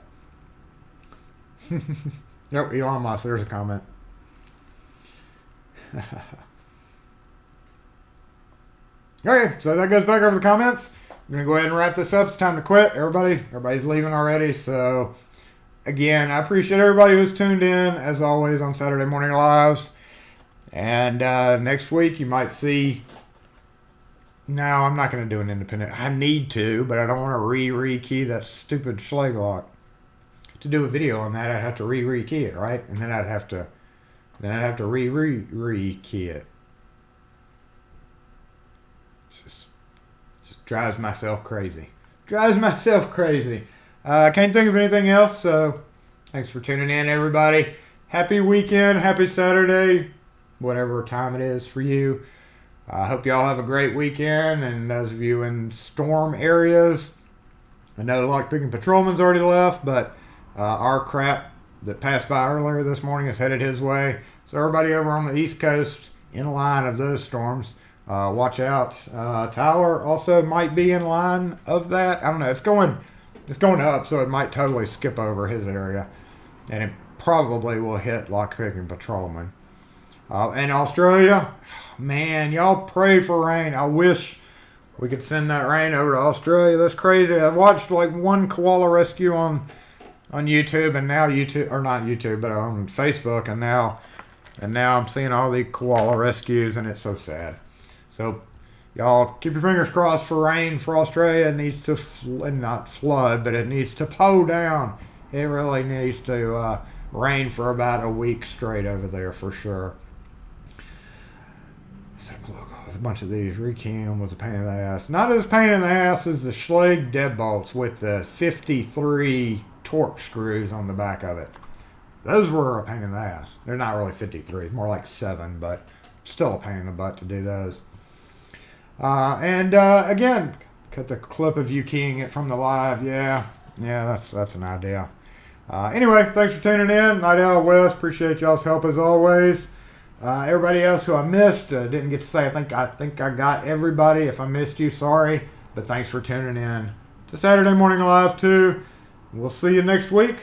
Nope, Elon Musk. There's a comment. Okay, so that goes back over the comments. I'm going to go ahead and wrap this up. It's time to quit. Everybody's leaving already. So, again, I appreciate everybody who's tuned in, as always, on Saturday Morning Lives. And next week, you might see... No, I'm not going to do an independent. I need to, but I don't want to re-key that stupid Schlage lock. To do a video on that, I'd have to re-key it, right? And then I'd have to re-key it. It just drives myself crazy. I can't think of anything else, so thanks for tuning in, everybody. Happy weekend, happy Saturday, whatever time it is for you. I hope y'all have a great weekend, and those of you in storm areas, I know the lockpicking patrolman's already left, but our crap that passed by earlier this morning is headed his way. So everybody over on the East Coast in line of those storms, watch out. Tyler also might be in line of that. I don't know. It's going up, so it might totally skip over his area, and it probably will hit lockpicking patrolman. In Australia, man, y'all pray for rain. I wish we could send that rain over to Australia. That's crazy. I've watched like one koala rescue on YouTube, and now but on Facebook, and now I'm seeing all the koala rescues, and it's so sad. So y'all keep your fingers crossed for rain for Australia. It needs to not flood, but it needs to pour down. It really needs to rain for about a week straight over there for sure. With a bunch of these, Rekeying was a pain in the ass. Not as pain in the ass as the Schlage deadbolts with the 53 torque screws on the back of it. Those were a pain in the ass. They're not really 53, more like 7, but still a pain in the butt to do those. Again, cut the clip of you keying it from the live. Yeah, that's an idea. Anyway, thanks for tuning in. Night Owl West, appreciate y'all's help as always. Everybody else who I missed, didn't get to say, I think I got everybody. If I missed you, sorry. But thanks for tuning in to Saturday Morning Live 2. We'll see you next week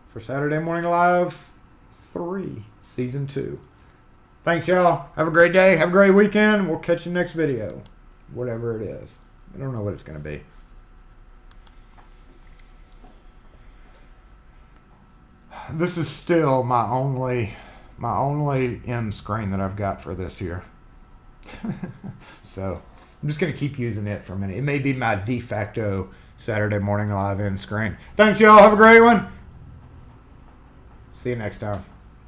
for Saturday Morning Live 3, Season 2. Thanks, y'all. Have a great day. Have a great weekend. We'll catch you next video. Whatever it is. I don't know what it's going to be. This is still my only end screen that I've got for this year. So I'm just going to keep using it for a minute. It may be my de facto Saturday Morning Live end screen. Thanks, y'all. Have a great one. See you next time.